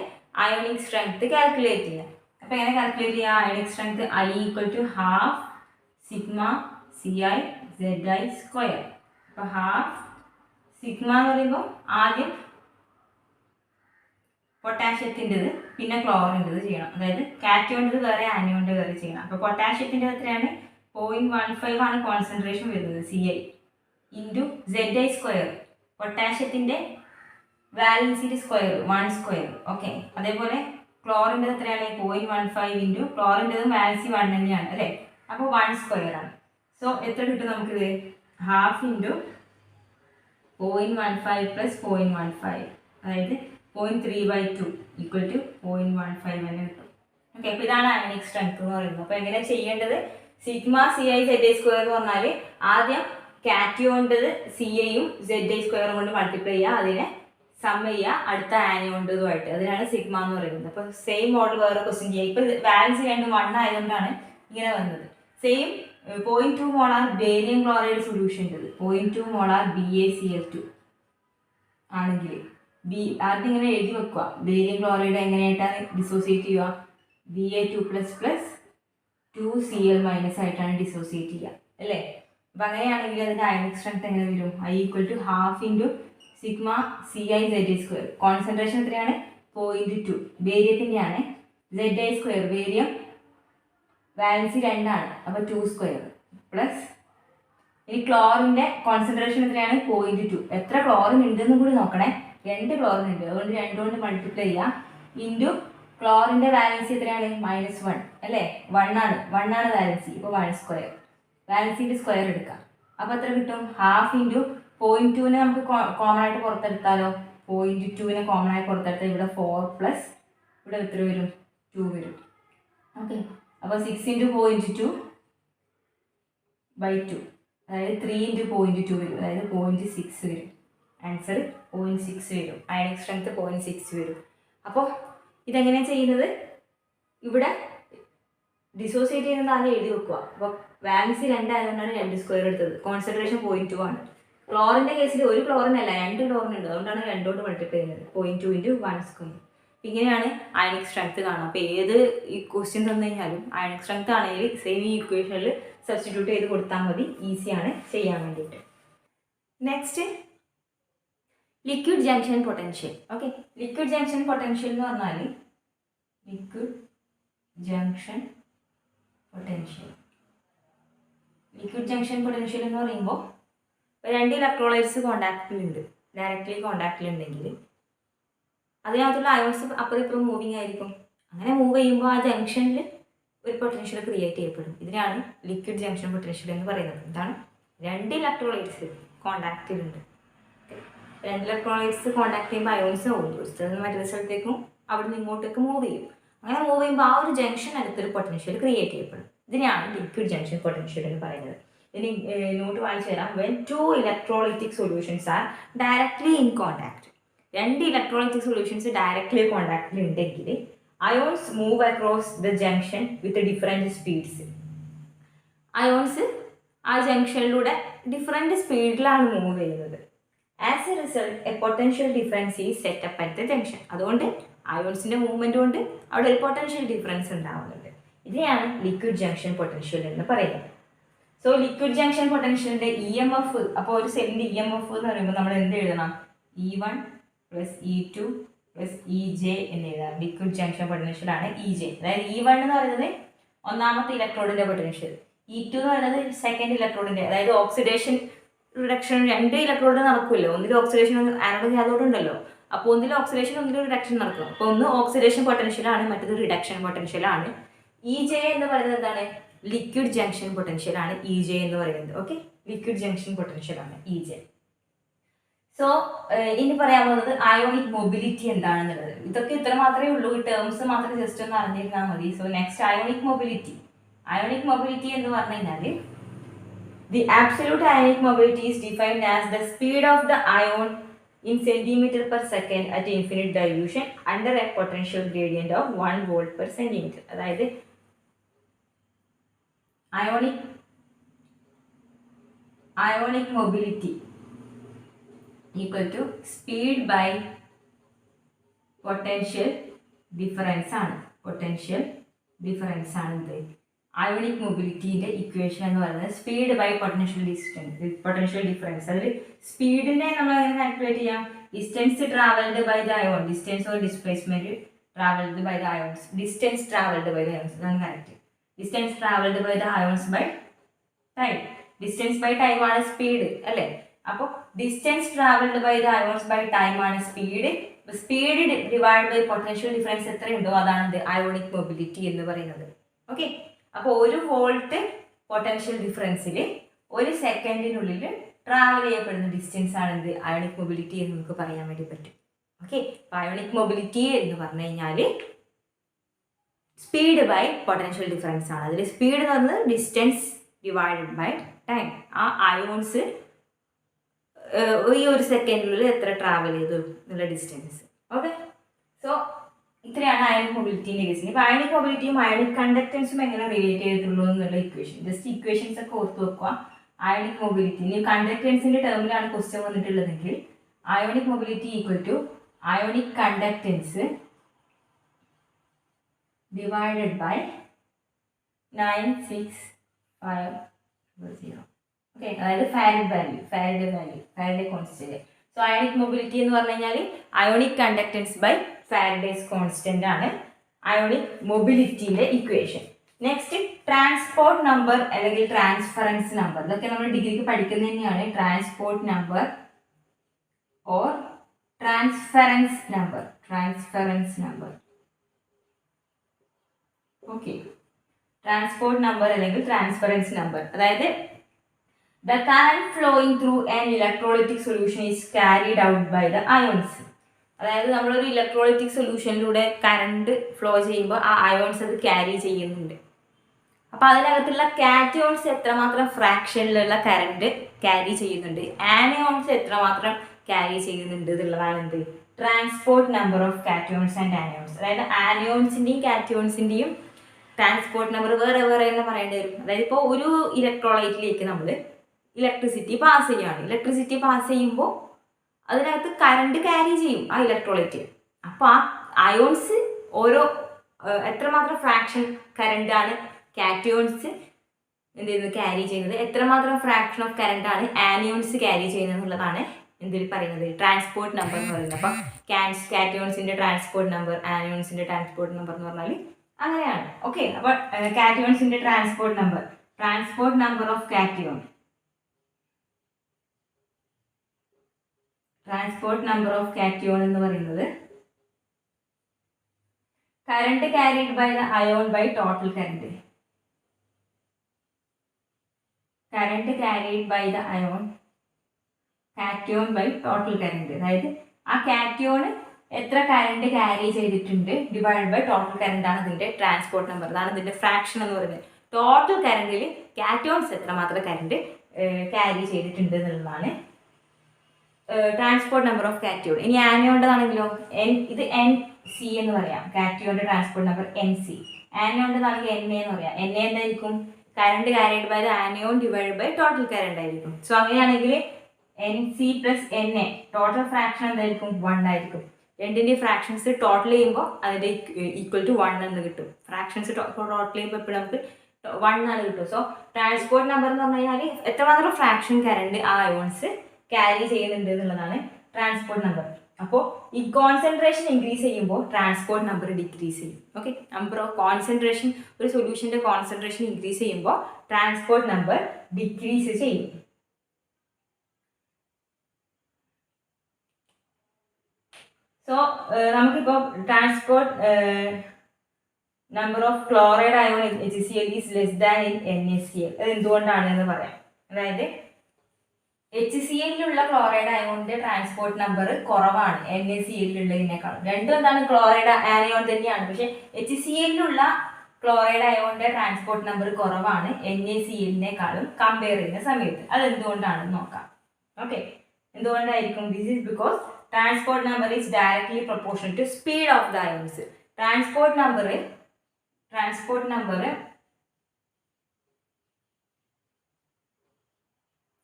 അയോണിക് സ്ട്രെങ്ത് കാൽക്കുലേറ്റ് ചെയ്യുക. അപ്പോൾ എങ്ങനെ കാൽക്കുലേറ്റ് ചെയ്യുക? Ionic strength I = 1/2 σCi/Zi². അപ്പോൾ 1/2 സിഗ്മ എന്ന് പറയുമ്പോൾ ആദ്യം പൊട്ടാഷ്യത്തിൻ്റെത് പിന്നെ ക്ലോറിൻ്റെത് ചെയ്യണം. അതായത് കാറ്റിയോൻ്റെത് വേറെ, ആനിയോൻ്റെ വേറെ ചെയ്യണം. അപ്പോൾ പൊട്ടാഷ്യത്തിൻ്റെ എത്രയാണ്? 0.15 ആണ് കോൺസെൻട്രേഷൻ വരുന്നത്, Ci × Zi². പൊട്ടാഷ്യത്തിൻ്റെ വാലൻസിൻ്റെ സ്ക്വയർ 1². ഓക്കെ, അതേപോലെ ക്ലോറിൻ്റെ എത്രയാണ്? 0.15 ക്ലോറിൻ്റെതും വാലൻസി 1 തന്നെയാണ് അല്ലേ? അപ്പോൾ 1² ആണ്. സോ എത്ര കിട്ടും നമുക്കിത്? 1/2 × 0.15 + 0.15, അതായത് 0.3/2 = 0.15 തന്നെ കിട്ടും. ഓക്കെ, അപ്പോൾ ഇതാണ് അയോണിക് സ്ട്രെങ്ത് എന്ന് പറയുന്നത്. അപ്പോൾ എങ്ങനെ ചെയ്യേണ്ടത്? σCi/Zi² എന്ന് പറഞ്ഞാൽ ആദ്യം കാറ്റിയോൻ്റെത് Ciയും Zi² കൊണ്ട് മൾട്ടിപ്ലൈ ചെയ്യുക, അതിനെ സം ചെയ്യുക അടുത്ത ആനിയോൻ്റെതുമായിട്ട്. അതിനാണ് സിഗ്മ എന്ന് പറയുന്നത്. അപ്പോൾ സെയിം മോഡൽ വേറെ ക്വസ്റ്റ്യൻ ചെയ്യുക. ഇപ്പോൾ വാലൻസി രണ്ടും 1 ആയതുകൊണ്ടാണ് ഇങ്ങനെ വന്നത്. സെയിം 0.2 മോളാർ ബേരിയം ക്ലോറൈഡ് സൊല്യൂഷൻ്റെത് 0.2 മോളാർ BaCl2 ആണെങ്കിൽ ആദ്യം ഇങ്ങനെ എഴുതി വെക്കുക. ബേരിയം ക്ലോറൈഡ് എങ്ങനെയായിട്ടാണ് ഡിസോസിയേറ്റ് ചെയ്യുക? Ba2++ 2Cl- ആയിട്ടാണ് ഡിസോസിയേറ്റ് ചെയ്യുക അല്ലേ? അപ്പം അങ്ങനെയാണെങ്കിൽ അതിൻ്റെ അയോണിക് സ്ട്രെങ്ത് എങ്ങനെ വരും? I = 1/2 σCi/Zi². കോൺസെൻട്രേഷൻ എത്രയാണ്? 0.2. ബേരിയത്തിൻ്റെയാണ്. Zi², ബേരിയം വാലൻസി 2 ആണ്, അപ്പോൾ 2² പ്ലസ് ഇനി ക്ലോറിൻ്റെ കോൺസെൻട്രേഷൻ എത്രയാണ്? 0.2. എത്ര ക്ലോറിൻ ഉണ്ടെന്നും കൂടി നോക്കണേ. 2 ക്ലോറിൻ ഉണ്ട്, അതുകൊണ്ട് 2 കൊണ്ട് മൾട്ടിപ്ലൈ ചെയ്യുക. ഇൻറ്റു ക്ലോറിൻ്റെ വാലൻസി എത്രയാണ്? -1 അല്ലേ? 1 ആണ് വാലൻസി, ഇപ്പോൾ 1². വാലൻസിൻ്റെ സ്ക്വയർ എടുക്കാം. അപ്പോൾ എത്ര കിട്ടും? 1/2 × 0.2നെ നമുക്ക് കോമൺ ആയിട്ട് പുറത്തെടുത്താലോ? 0.2നെ കോമൺ ആയി പുറത്തെടുത്താൽ ഇവിടെ 4 പ്ലസ് ഇവിടെ എത്ര വരും? 2 വരും. ഓക്കെ, അപ്പോൾ 6 × 0.2/2, അതായത് 3 × 0.2 വരും, അതായത് 0.6 വരും. ആൻസർ 0.6 വരും. അയോണിക് സ്ട്രെങ്ത് 0.6 വരും. അപ്പോൾ ഇതെങ്ങനെയാണ് ചെയ്യുന്നത്? ഇവിടെ ഡിസോസിയേറ്റ് ചെയ്യുന്നത് ആദ്യം എഴുതി വെക്കുക. അപ്പോൾ വാലൻസി 2 ആയതുകൊണ്ടാണ് 2² എടുത്തത്. കോൺസെൻട്രേഷൻ 0.2 ആണ്. ക്ലോറിൻ്റെ കേസിൽ ഒരു ക്ലോറിൻ അല്ല, 2 ക്ലോറിൻ ഉണ്ട്, അതുകൊണ്ടാണ് 2 കൊണ്ട് മൾട്ടിപ്ലൈ ചെയ്യുന്നത്. 0.2 × 1². ഇങ്ങനെയാണ് അയോണിക് സ്ട്രെങ്ത് കാണുക. അപ്പോൾ ഏത് ഈ ക്വസ്റ്റ്യൻ തന്നു കഴിഞ്ഞാലും അയോണിക് സ്ട്രെങ്ത് ആണെങ്കിൽ സെയിം ഈ ഇക്വേഷനിൽ സബ്സ്റ്റിറ്റ്യൂട്ട് ചെയ്ത് കൊടുത്താൽ മതി. ഈസിയാണ് ചെയ്യാൻ വേണ്ടിയിട്ട്. Next liquid junction potential. Okay, liquid junction potential എന്ന് പറഞ്ഞാൽ ലിക്വിഡ് ജംഗ്ഷൻ പൊട്ടൻഷ്യൽ എന്ന് പറയുമ്പോൾ ഇപ്പോൾ 2 ഇലക്ട്രോലൈറ്റ്സ് കോണ്ടാക്റ്റിലുണ്ട്, ഡയറക്റ്റ്ലി കോണ്ടാക്റ്റിലുണ്ടെങ്കിൽ അതിനകത്തുള്ള അയോൺസ് അപ്പുറം ഇപ്പുറം മൂവിങ് ആയിരിക്കും. അങ്ങനെ മൂവ് ചെയ്യുമ്പോൾ ആ ജംഗ്ഷനിൽ ഒരു പൊട്ടൻഷ്യൽ ക്രിയേറ്റ് ചെയ്യപ്പെടും. ഇതിനാണ് ലിക്വിഡ് ജംഗ്ഷൻ പൊട്ടൻഷ്യൽ എന്ന് പറയുന്നത്. എന്താണ്? 2 ഇലക്ട്രോലൈറ്റ്സ് കോണ്ടാക്റ്റിലുണ്ട്. 2 ഇലക്ട്രോലൈറ്റ്സ് കോണ്ടാക്ട് ചെയ്യുമ്പോൾ അയോൺസ് ഒരു സ്ഥലത്ത് നിന്ന് മറ്റൊരു സ്ഥലത്തേക്കും അവിടെ നിന്ന് ഇങ്ങോട്ടേക്ക് മൂവ് ചെയ്യും. അങ്ങനെ മൂവ് ചെയ്യുമ്പോൾ ആ ഒരു ജംഗ്ഷനകത്തൊരു പൊട്ടൻഷ്യൽ ക്രിയേറ്റ് ചെയ്യപ്പെടും. ഇതിനെയാണ് ലിക്വിഡ് ജംഗ്ഷൻ പൊട്ടൻഷ്യൽ എന്ന് പറയുന്നത്. ഇനി നോട്ട് വായിച്ചു തരാം. When 2 electrolytic solutions are directly in contact, 2 electrolytic solutions directly കോണ്ടാക്റ്റിൽ ഉണ്ടെങ്കിൽ ions move across the junction with different speeds. Ions ആ ജംഗ്ഷനിലൂടെ ഡിഫറെൻറ്റ് സ്പീഡിലാണ് മൂവ് ചെയ്യുന്നത്. As a result a potential difference is set up at the junction. അതുകൊണ്ട് അയോൺസിൻ്റെ movement കൊണ്ട് അവിടെ ഒരു പൊട്ടൻഷ്യൽ ഡിഫറൻസ് ഉണ്ടാവുന്നുണ്ട്. ഇതിനെയാണ് ലിക്വിഡ് ജംഗ്ഷൻ പൊട്ടൻഷ്യൽ എന്ന് പറയുന്നത്. സോ ലിക്വിഡ് ജംഗ്ഷൻ പൊട്ടൻഷ്യലിൻ്റെ EMF, അപ്പോൾ ഒരു സെല്ലിൻ്റെ EMF എന്ന് പറയുമ്പോൾ നമ്മൾ എന്ത് എഴുതണം? E1 + E2 + EJ എന്ന് എഴുതാം. ലിക്വിഡ് ജംഗ്ഷൻ പൊട്ടൻഷ്യലാണ് EJ. അതായത് E1 എന്ന് പറയുന്നത് ഒന്നാമത്തെ ഇലക്ട്രോഡിൻ്റെ പൊട്ടൻഷ്യൽ, E2 എന്ന് പറയുന്നത് സെക്കൻഡ് ഇലക്ട്രോഡിൻ്റെ, അതായത് ഓക്സിഡേഷൻ റിഡക്ഷൻ 2 ഇലക്ട്രോഡ് നടക്കുമല്ലോ. ഒന്നിൽ ഓക്സിഡേഷൻ ആനോഡ് കാഥോഡ് ഉണ്ടല്ലോ. അപ്പോൾ ഒന്നിൽ ഓക്സിഡേഷൻ ഒന്നിൽ റിഡക്ഷൻ നടക്കും. അപ്പോൾ ഒന്ന് ഓക്സിഡേഷൻ പൊട്ടൻഷ്യലാണ്, മറ്റൊരു റിഡക്ഷൻ പൊട്ടൻഷ്യലാണ്. EJ എന്ന് പറയുന്നത് എന്താണ്? ലിക്വിഡ് ജംഗ്ഷൻ പൊട്ടൻഷ്യലാണ് EJ എന്ന് പറയുന്നത്. ഓക്കെ, ലിക്വിഡ് ജംഗ്ഷൻ പൊട്ടൻഷ്യലാണ് EJ. സോ ഇനി പറയാൻ പോകുന്നത് അയോണിക് മൊബിലിറ്റി എന്താണെന്നുള്ളത്. ഇതൊക്കെ ഇത്ര മാത്രമേ ഉള്ളൂ. ഈ ടേംസ് മാത്രം ജസ്റ്റ് ഒന്ന് അറിഞ്ഞിരുന്നാൽ മതി. So next ionic mobility. Ionic mobility എന്ന് പറഞ്ഞു കഴിഞ്ഞാൽ the absolute ionic mobility is defined as the speed of the ion in centimeter per second at infinite dilution under a potential gradient of 1 volt per centimeter. അതായത് ionic mobility equal to speed by potential difference ആണ്. Potential difference ആണ് ഇത്. Ionic മൊബിലിറ്റിൻ്റെ equation എന്ന് പറയുന്നത് speed by potential difference. അതിൽ സ്പീഡിനെ നമ്മൾ എങ്ങനെ calculate ചെയ്യാം? Distance travelled by the ion, distance or displacement travelled by the ions, distance travelled by the ions, അതാണ് correct. Distance travelled by the ions by time. Distance by time ആണ് speed അല്ലേ? അപ്പോൾ distance travelled by the ions by time ആണ് speed. Speed divide by potential difference എത്രയുണ്ടോ അതാണ് ionic mobility എന്ന് പറയുന്നത്. Okay, അപ്പോൾ 1 വോൾട്ട് പൊട്ടൻഷ്യൽ ഡിഫറൻസിൽ 1 സെക്കൻഡിനുള്ളിൽ ട്രാവൽ ചെയ്യപ്പെടുന്ന ഡിസ്റ്റൻസ് ആണ് എന്ത്? അയോണിക് മൊബിലിറ്റി എന്ന് നമുക്ക് പറയാൻ വേണ്ടി പറ്റും. ഓക്കെ, അപ്പോൾ അയോണിക് മൊബിലിറ്റി എന്ന് പറഞ്ഞു കഴിഞ്ഞാൽ സ്പീഡ് ബൈ പൊട്ടൻഷ്യൽ ഡിഫറൻസ് ആണ്. അതിൽ സ്പീഡ് എന്ന് പറയുന്നത് ഡിസ്റ്റൻസ് ഡിവൈഡഡ് ബൈ ടൈം. ആ അയോൺസ് ഈ 1 സെക്കൻഡിനുള്ളിൽ എത്ര ട്രാവൽ ചെയ്തു എന്നുള്ള ഡിസ്റ്റൻസ്. ഓക്കെ, സോ ഇത്രയാണ് അയോണിക് മൊബിലിറ്റിൻ്റെ കേസിന്. ഇപ്പോൾ അയോണിക് മൊബിലിറ്റിയും അയോണിക് കണ്ടക്റ്റൻസും എങ്ങനെ റിലേറ്റ് ചെയ്തിട്ടുള്ളൂ എന്നുള്ള ഇക്വേഷൻ, ജസ്റ്റ് ഇക്വേഷൻസ് ഒക്കെ ഓർത്ത് വെക്കുക. അയോണിക് മൊബിലിറ്റി ഇനി കണ്ടക്റ്റൻസിൻ്റെ ടേമിലാണ് ക്വസ്റ്റ്യൻ വന്നിട്ടുള്ളതെങ്കിൽ ionic mobility equal to ionic conductance divided by 9650. Okay, അതായത് Faraday constant. So ionic mobility എന്ന് പറഞ്ഞു കഴിഞ്ഞാൽ ionic conductance by Faraday's constant ആണ് അയോണിക് മൊബിലിറ്റിയുടെ ഇക്വേഷൻ. നെക്സ്റ്റ് ട്രാൻസ്പോർട്ട് നമ്പർ അല്ലെങ്കിൽ ട്രാൻസ്ഫറൻസ് നമ്പർ. ഇതൊക്കെ നമ്മൾ ഡിഗ്രിക്ക് പഠിക്കുന്നത് തന്നെയാണ്. Transport number or transference number. Okay, transport number അല്ലെങ്കിൽ ട്രാൻസ്ഫറൻസ് നമ്പർ, അതായത് the current flowing through an electrolytic solution is carried out by the ions. അതായത് നമ്മളൊരു ഇലക്ട്രോളിറ്റിക് സൊല്യൂഷനിലൂടെ കറണ്ട് ഫ്ലോ ചെയ്യുമ്പോൾ ആ അയോൺസ് അത് ക്യാരി ചെയ്യുന്നുണ്ട്. അപ്പോൾ അതിനകത്തുള്ള കാറ്റയോൺസ് എത്രമാത്രം ഫ്രാക്ഷനിലുള്ള കറണ്ട് ക്യാരി ചെയ്യുന്നുണ്ട്, ആനയോൺസ് എത്രമാത്രം ക്യാരി ചെയ്യുന്നുണ്ട് എന്നുള്ളതാണ് എന്ത്? Transport number of cations and anions. അതായത് ആനയോൺസിൻ്റെയും കാറ്റയോൺസിൻ്റെയും ട്രാൻസ്പോർട്ട് നമ്പർ വേറെ വേറെ എന്ന് പറയേണ്ടി വരും. അതായത് ഇപ്പോൾ ഒരു ഇലക്ട്രോലൈറ്റിലേക്ക് നമ്മൾ ഇലക്ട്രിസിറ്റി പാസ് ചെയ്യുകയാണ്. ഇലക്ട്രിസിറ്റി പാസ് ചെയ്യുമ്പോൾ അതിനകത്ത് കറണ്ട് ക്യാരി ചെയ്യും ആ ഇലക്ട്രോലൈറ്റ്. അപ്പോൾ ആ അയോൺസ് ഓരോ എത്രമാത്രം ഫ്രാക്ഷൻ കറണ്ടാണ് കാറ്റയോൺസ് എന്ത് ചെയ്യുന്നത് ക്യാരി ചെയ്യുന്നത്, എത്രമാത്രം ഫ്രാക്ഷൻ ഓഫ് കറണ്ടാണ് ആനിയോൺസ് ക്യാരി ചെയ്യുന്നത് എന്നുള്ളതാണ് എന്തിൽ പറയുന്നത് ട്രാൻസ്പോർട്ട് നമ്പർ എന്ന് പറയുന്നത്. അപ്പം കാറ്റയോൺസിൻ്റെ ട്രാൻസ്പോർട്ട് നമ്പർ, ആനിയോൺസിൻ്റെ ട്രാൻസ്പോർട്ട് നമ്പർ എന്ന് പറഞ്ഞാൽ അങ്ങനെയാണ്. ഓക്കെ, അപ്പോൾ കാറ്റയോൺസിൻ്റെ transport number of cation transport number of cation എന്ന് പറയുന്നത് current carried by the ion by total current. Current carried by the ion cation by total current. അതായത് ആ കാറ്റയോൺ എത്ര കറണ്ട് ക്യാരി ചെയ്തിട്ടുണ്ട് ഡിവൈഡ് ബൈ ടോട്ടൽ കറണ്ട് ആണ് ഇതിന്റെ transport number. അതാണ് ഇതിന്റെ ഫ്രാക്ഷൻ എന്ന് പറയുന്നത്. ടോട്ടൽ കറണ്ടിൽ കാറ്റയോൺസ് എത്രമാത്രം കറണ്ട് ക്യാരി ചെയ്തിട്ടുണ്ട് എന്നുള്ളതാണ് ട്രാൻസ്പോർട്ട് നമ്പർ ഓഫ് കാറ്റയോൺ. ഇനി ആനയോണ്ടതാണെങ്കിലോ ഇത് എൻ സി എന്ന് പറയാം. കാറ്റയോന്റെ ട്രാൻസ്പോർട്ട് നമ്പർ എൻ സി. ആനയോണ്ടതാണെങ്കിൽ എൻ എ എന്ന് പറയാം. എൻ എ എന്തായിരിക്കും? Current carried by anion divide by total current ആയിരിക്കും. സോ അങ്ങനെയാണെങ്കിൽ N C plus N A total fraction എന്തായിരിക്കും? 1 ആയിരിക്കും. രണ്ടിൻ്റെ ഫ്രാക്ഷൻസ് ടോട്ടൽ ചെയ്യുമ്പോൾ അതിൻ്റെ ഈക്വൽ ടു 1 എന്ന് കിട്ടും. ഫ്രാക്ഷൻസ് ടോട്ടൽ ചെയ്യുമ്പോൾ എപ്പോഴും നമുക്ക് 1 ആണ് കിട്ടും. സോ ട്രാൻസ്പോർട്ട് നമ്പർ എന്ന് പറഞ്ഞു കഴിഞ്ഞാൽ എത്രമാത്രം ഫ്രാക്ഷൻ കറണ്ട് ആ അയോൺസ് ക്യാരി ചെയ്യുന്നുണ്ട് എന്നുള്ളതാണ് ട്രാൻസ്പോർട്ട് നമ്പർ. അപ്പോൾ ഈ കോൺസെൻട്രേഷൻ ഇൻക്രീസ് ചെയ്യുമ്പോൾ ട്രാൻസ്പോർട്ട് നമ്പർ ഡിക്രീസ് ചെയ്യും. ഓക്കെ, നമ്പർ ഓഫ് കോൺസെൻട്രേഷൻ, ഒരു സൊല്യൂഷൻ്റെ കോൺസെൻട്രേഷൻ ഇൻക്രീസ് ചെയ്യുമ്പോൾ ട്രാൻസ്പോർട്ട് നമ്പർ ഡിക്രീസ് ചെയ്യും. സോ നമുക്കിപ്പോൾ transport number of chloride ion HCl is less than in NaCl. അത് എന്തുകൊണ്ടാണെന്ന് പറയാം. അതായത് HCl-ലുള്ള ക്ലോറൈഡ് അയോണിന്റെ ട്രാൻസ്പോർട്ട് നമ്പർ കുറവാണ് NaCl-ലുള്ളതിനേക്കാൾ. രണ്ടും എന്താണ്? ക്ലോറൈഡ് ആനയോൺ തന്നെയാണ്. പക്ഷെ HCl-ലുള്ള ക്ലോറൈഡ് അയോണിന്റെ ട്രാൻസ്പോർട്ട് നമ്പർ കുറവാണ് NaCl-നേക്കാളും കമ്പയർ ചെയ്യുന്ന സമയത്ത്. അത് എന്തുകൊണ്ടാണെന്ന് നോക്കാം. ഓക്കെ, എന്തുകൊണ്ടായിരിക്കും? This is because transport number is directly proportional to speed of the ions. ട്രാൻസ്പോർട്ട് നമ്പർ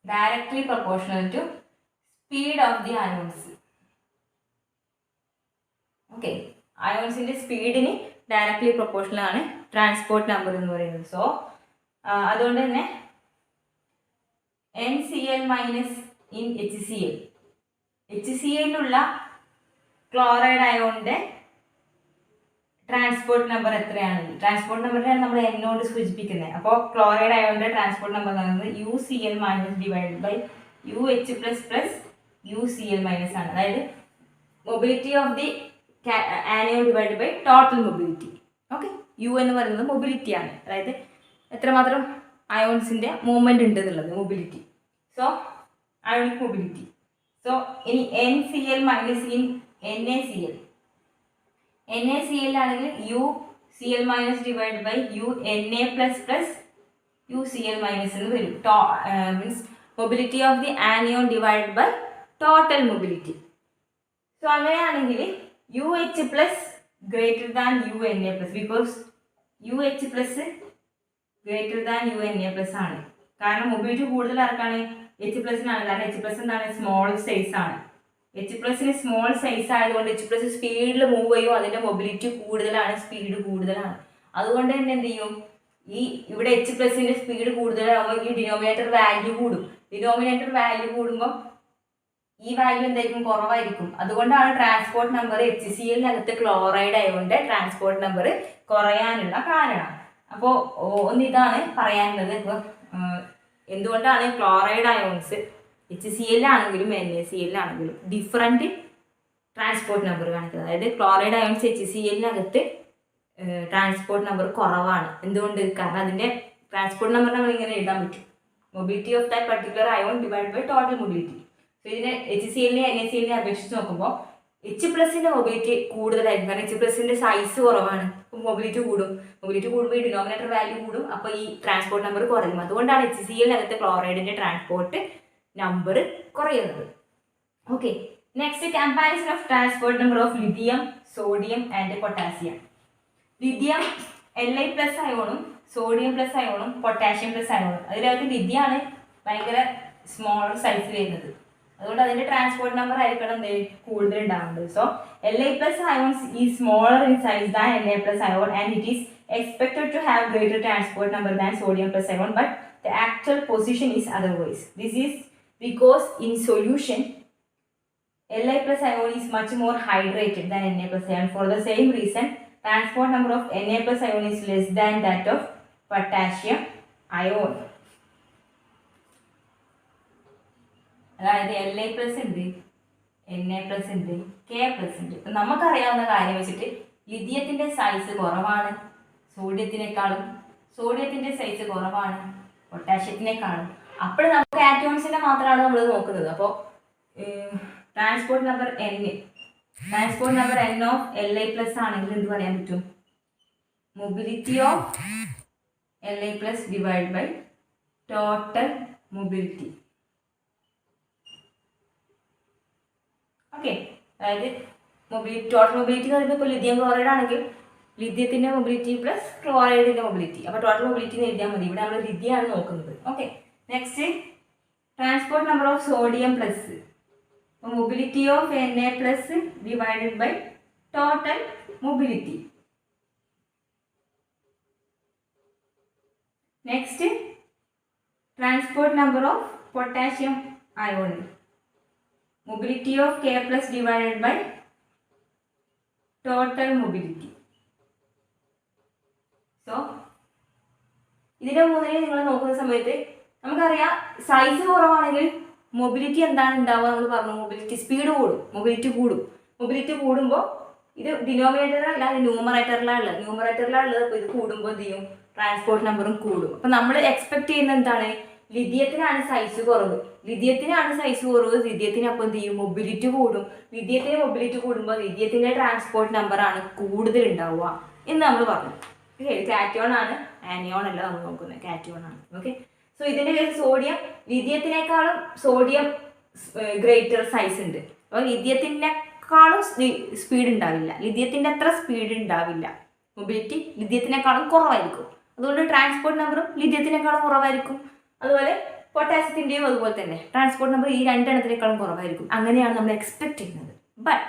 directly proportional to speed of the ions. Okay, ionsന്റെ സ്പീഡിന് ഡയറക്ട്ലി പ്രൊപ്പോർഷണൽ ആണ് ട്രാൻസ്പോർട്ട് നമ്പർ എന്ന് പറയുന്നത്. സോ അതുകൊണ്ട് തന്നെ NCl മൈനസ് ഇൻ HCl-ലുള്ള ക്ലോറൈഡ് അയോണിന്റെ ട്രാൻസ്പോർട്ട് നമ്പർ എത്രയാണ്? ട്രാൻസ്പോർട്ട് നമ്പറിനാണ് നമ്മൾ എന്നോട് സൂചിപ്പിക്കുന്നത്. അപ്പോൾ ക്ലോറൈഡ് അയോണിന്റെ ട്രാൻസ്പോർട്ട് നമ്പർ എന്ന് പറയുന്നത് UCl minus divide by UH plus plus UCl minus ആണ്. അതായത് mobility of the anion divide by total mobility. Okay, U എന്ന് പറയുന്നത് മൊബിലിറ്റി ആണ്. അതായത് എത്രമാത്രം അയോൺസിന്റെ മൂവ്മെന്റ് ഉണ്ട് എന്നുള്ളത് mobility. So ionic mobility. So ഇനി NCl minus in NaCl. NaCl ആണെങ്കിൽ UCl minus divide by UNa plus plus UCl minus എന്ന് വരും. Means mobility of the anion divide by total mobility. So അങ്ങനെയാണെങ്കിൽ UH plus greater than UNa plus, because UH plus greater than UNa plus ആണ്. കാരണം mobility കൂടുതൽ ആർക്കാണ്? H പ്ലസിനാണ്. കാരണം H plus എന്താണ്? Small size ആണ്. H പ്ലസിന് സ്മോൾ സൈസ് ആയതുകൊണ്ട് H plus സ്പീഡിൽ മൂവ് ചെയ്യും. അതിൻ്റെ മൊബിലിറ്റി കൂടുതലാണ്, സ്പീഡ് കൂടുതലാണ്. അതുകൊണ്ട് തന്നെ എന്ത് ചെയ്യും? ഇവിടെ H പ്ലസിൻ്റെ സ്പീഡ് കൂടുതലാകുമ്പോൾ ഈ ഡിനോമിനേറ്റർ വാല്യൂ കൂടും. ഡിനോമിനേറ്റർ വാല്യൂ കൂടുമ്പോൾ ഈ വാല്യൂ എന്തായിരിക്കും? കുറവായിരിക്കും. അതുകൊണ്ടാണ് ട്രാൻസ്പോർട്ട് നമ്പർ HCl-നകത്ത് ക്ലോറൈഡ് അയോണിന്റെ ട്രാൻസ്പോർട്ട് നമ്പർ കുറയാനുള്ള കാരണം. അപ്പോൾ ഒന്നിതാണ് പറയാനുള്ളത്. ഇപ്പോൾ എന്തുകൊണ്ടാണ് ക്ലോറൈഡ് അയോൺസ് HCl-ആണെങ്കിലും NaCl-ആണെങ്കിലും ഡിഫറൻറ്റ് ട്രാൻസ്പോർട്ട് നമ്പർ കാണിക്കുന്നത്? അതായത് ക്ലോറൈഡ് അയോൺസ് HCl-നകത്ത് ട്രാൻസ്പോർട്ട് നമ്പർ കുറവാണ്. എന്തുകൊണ്ട്? കാരണം അതിൻ്റെ ട്രാൻസ്പോർട്ട് നമ്പർ നമ്മൾ ഇങ്ങനെ എഴുതാൻ പറ്റും. Mobility of that particular ion divide by total mobility. So ഇതിനെ HCl-നെ NaCl-നെ അപേക്ഷിച്ച് നോക്കുമ്പോൾ H പ്ലസിൻ്റെ മൊബിലിറ്റി കൂടുതലായിരിക്കും. കാരണം H പ്ലസിൻ്റെ സൈസ് കുറവാണ്. മൊബിലിറ്റി കൂടും. മൊബിലിറ്റി കൂടുമ്പോൾ ഈ ഡിനോമിനേറ്റർ വാല്യൂ കൂടും. അപ്പോൾ ഈ ട്രാൻസ്പോർട്ട് നമ്പർ കുറയും. അതുകൊണ്ടാണ് HCl-നകത്ത് ക്ലോറൈഡിൻ്റെ ട്രാൻസ്പോർട്ട് നമ്പർ കുറയുന്നത്. Okay, next comparison of transport number of lithium, sodium and potassium. Lithium Li plus അയോണും സോഡിയം പ്ലസ് അയോണും പൊട്ടാഷ്യം പ്ലസ് അയോണും. അതിനകത്ത് ലിഥിയാണ് ഭയങ്കര സ്മോളർ സൈസിൽ വരുന്നത്. അതുകൊണ്ട് അതിന്റെ ട്രാൻസ്പോർട്ട് നമ്പർ ആയിരിക്കണം കൂടുതൽ ഉണ്ടാവേണ്ടത്. So Li plus ions is smaller in size than Na plus ion and it is expected to have greater transport number than sodium plus ion, but the actual position is otherwise. This is because in solution Li plus ion is much more hydrated than Na plus ion. For the same reason, transport number of Na plus ion is less than that of potassium ion. അതായത് Li plus ഉണ്ട്, Na+ ഉണ്ട്, K+ ഉണ്ട്. ഇപ്പം നമുക്കറിയാവുന്ന കാര്യം വെച്ചിട്ട് ലിഥിയത്തിൻ്റെ size കുറവാണ് സോഡിയത്തിനേക്കാളും, സോഡിയത്തിൻ്റെ size കുറവാണ് പൊട്ടാഷ്യത്തിനേക്കാളും. അപ്പോൾ നമുക്ക് ആറ്റോൺസിനെ മാത്രമാണ് നമ്മൾ നോക്കുന്നത്. അപ്പോൾ transport number N of Li+ ആണെങ്കിൽ എന്ത് പറയാൻ പറ്റും? Mobility of Li+ divide by total mobility. Okay, അതായത് ടോട്ടൽ മൊബിലിറ്റി എന്ന് പറയുമ്പോൾ ഇപ്പോൾ ലിഥിയം ക്ലോറൈഡ് ആണെങ്കിൽ ലിഥിയത്തിൻ്റെ മൊബിലിറ്റി പ്ലസ് ക്ലോറൈഡിൻ്റെ മൊബിലിറ്റി. അപ്പോൾ ടോട്ടൽ മൊബിലിറ്റി എഴുതിയാൽ മതി. ഇവിടെ നമ്മൾ ലിഥിയമാണ് നോക്കുന്നത്. Okay, next transport number of sodium plus. അപ്പോൾ mobility of Na+ divided by total mobility. Next transport number of potassium ion. Mobility of K+ divided by total mobility. So ഇതിൻ്റെ മൂന്നിനെ നിങ്ങൾ നോക്കുന്ന സമയത്ത് നമുക്കറിയാം സൈസ് കുറവാണെങ്കിൽ മൊബിലിറ്റി എന്താണ് ഉണ്ടാവുക? നമ്മൾ പറഞ്ഞു മൊബിലിറ്റി സ്പീഡ് കൂടും, മൊബിലിറ്റി കൂടുമ്പോൾ ഇത് ഡിനോമിനേറ്ററിലല്ല, അത് ന്യൂമറേറ്ററിലാണ് ഉള്ളത്. അപ്പോൾ ഇത് കൂടുമ്പോൾ എന്ത് ചെയ്യും? ട്രാൻസ്പോർട്ട് നമ്പറും കൂടും. അപ്പം നമ്മൾ എക്സ്പെക്ട് ചെയ്യുന്നത് എന്താണ്? ലിഥിയത്തിനാണ് സൈസ് കുറവ്, ലിഥിയത്തിന് അപ്പോൾ എന്ത് ചെയ്യും? മൊബിലിറ്റി കൂടും. ലിഥിയത്തിന് മൊബിലിറ്റി കൂടുമ്പോൾ ലിഥിയത്തിൻ്റെ ട്രാൻസ്പോർട്ട് നമ്പറാണ് കൂടുതൽ ഉണ്ടാവുക എന്ന് നമ്മൾ പറഞ്ഞു. ഓക്കെ, കാറ്റയോൺ ആണ്, ആനിയോൺ അല്ല നമ്മൾ നോക്കുന്നത്, കാറ്റയോൺ ആണ്. ഓക്കെ, സോ ഇതിൻ്റെ കേസ് സോഡിയം, ലിഥിയത്തിനേക്കാളും സോഡിയം ഗ്രേറ്റർ സൈസ് ഉണ്ട്. അപ്പോൾ ലിഥിയത്തിനേക്കാളും സ്പീഡ് ഉണ്ടാവില്ല, ലിഥിയത്തിൻ്റെ അത്ര സ്പീഡ് ഉണ്ടാവില്ല, മൊബിലിറ്റി ലിഥിയത്തിനേക്കാളും കുറവായിരിക്കും. അതുകൊണ്ട് ട്രാൻസ്പോർട്ട് നമ്പറും ലിഥിയത്തിനേക്കാളും കുറവായിരിക്കും. അതുപോലെ പൊട്ടാസ്യത്തിൻ്റെയും അതുപോലെ തന്നെ ട്രാൻസ്പോർട്ട് നമ്പർ ഈ രണ്ടെണ്ണത്തിനേക്കാളും കുറവായിരിക്കും. അങ്ങനെയാണ് നമ്മൾ എക്സ്പെക്ട് ചെയ്യുന്നത്. ബട്ട്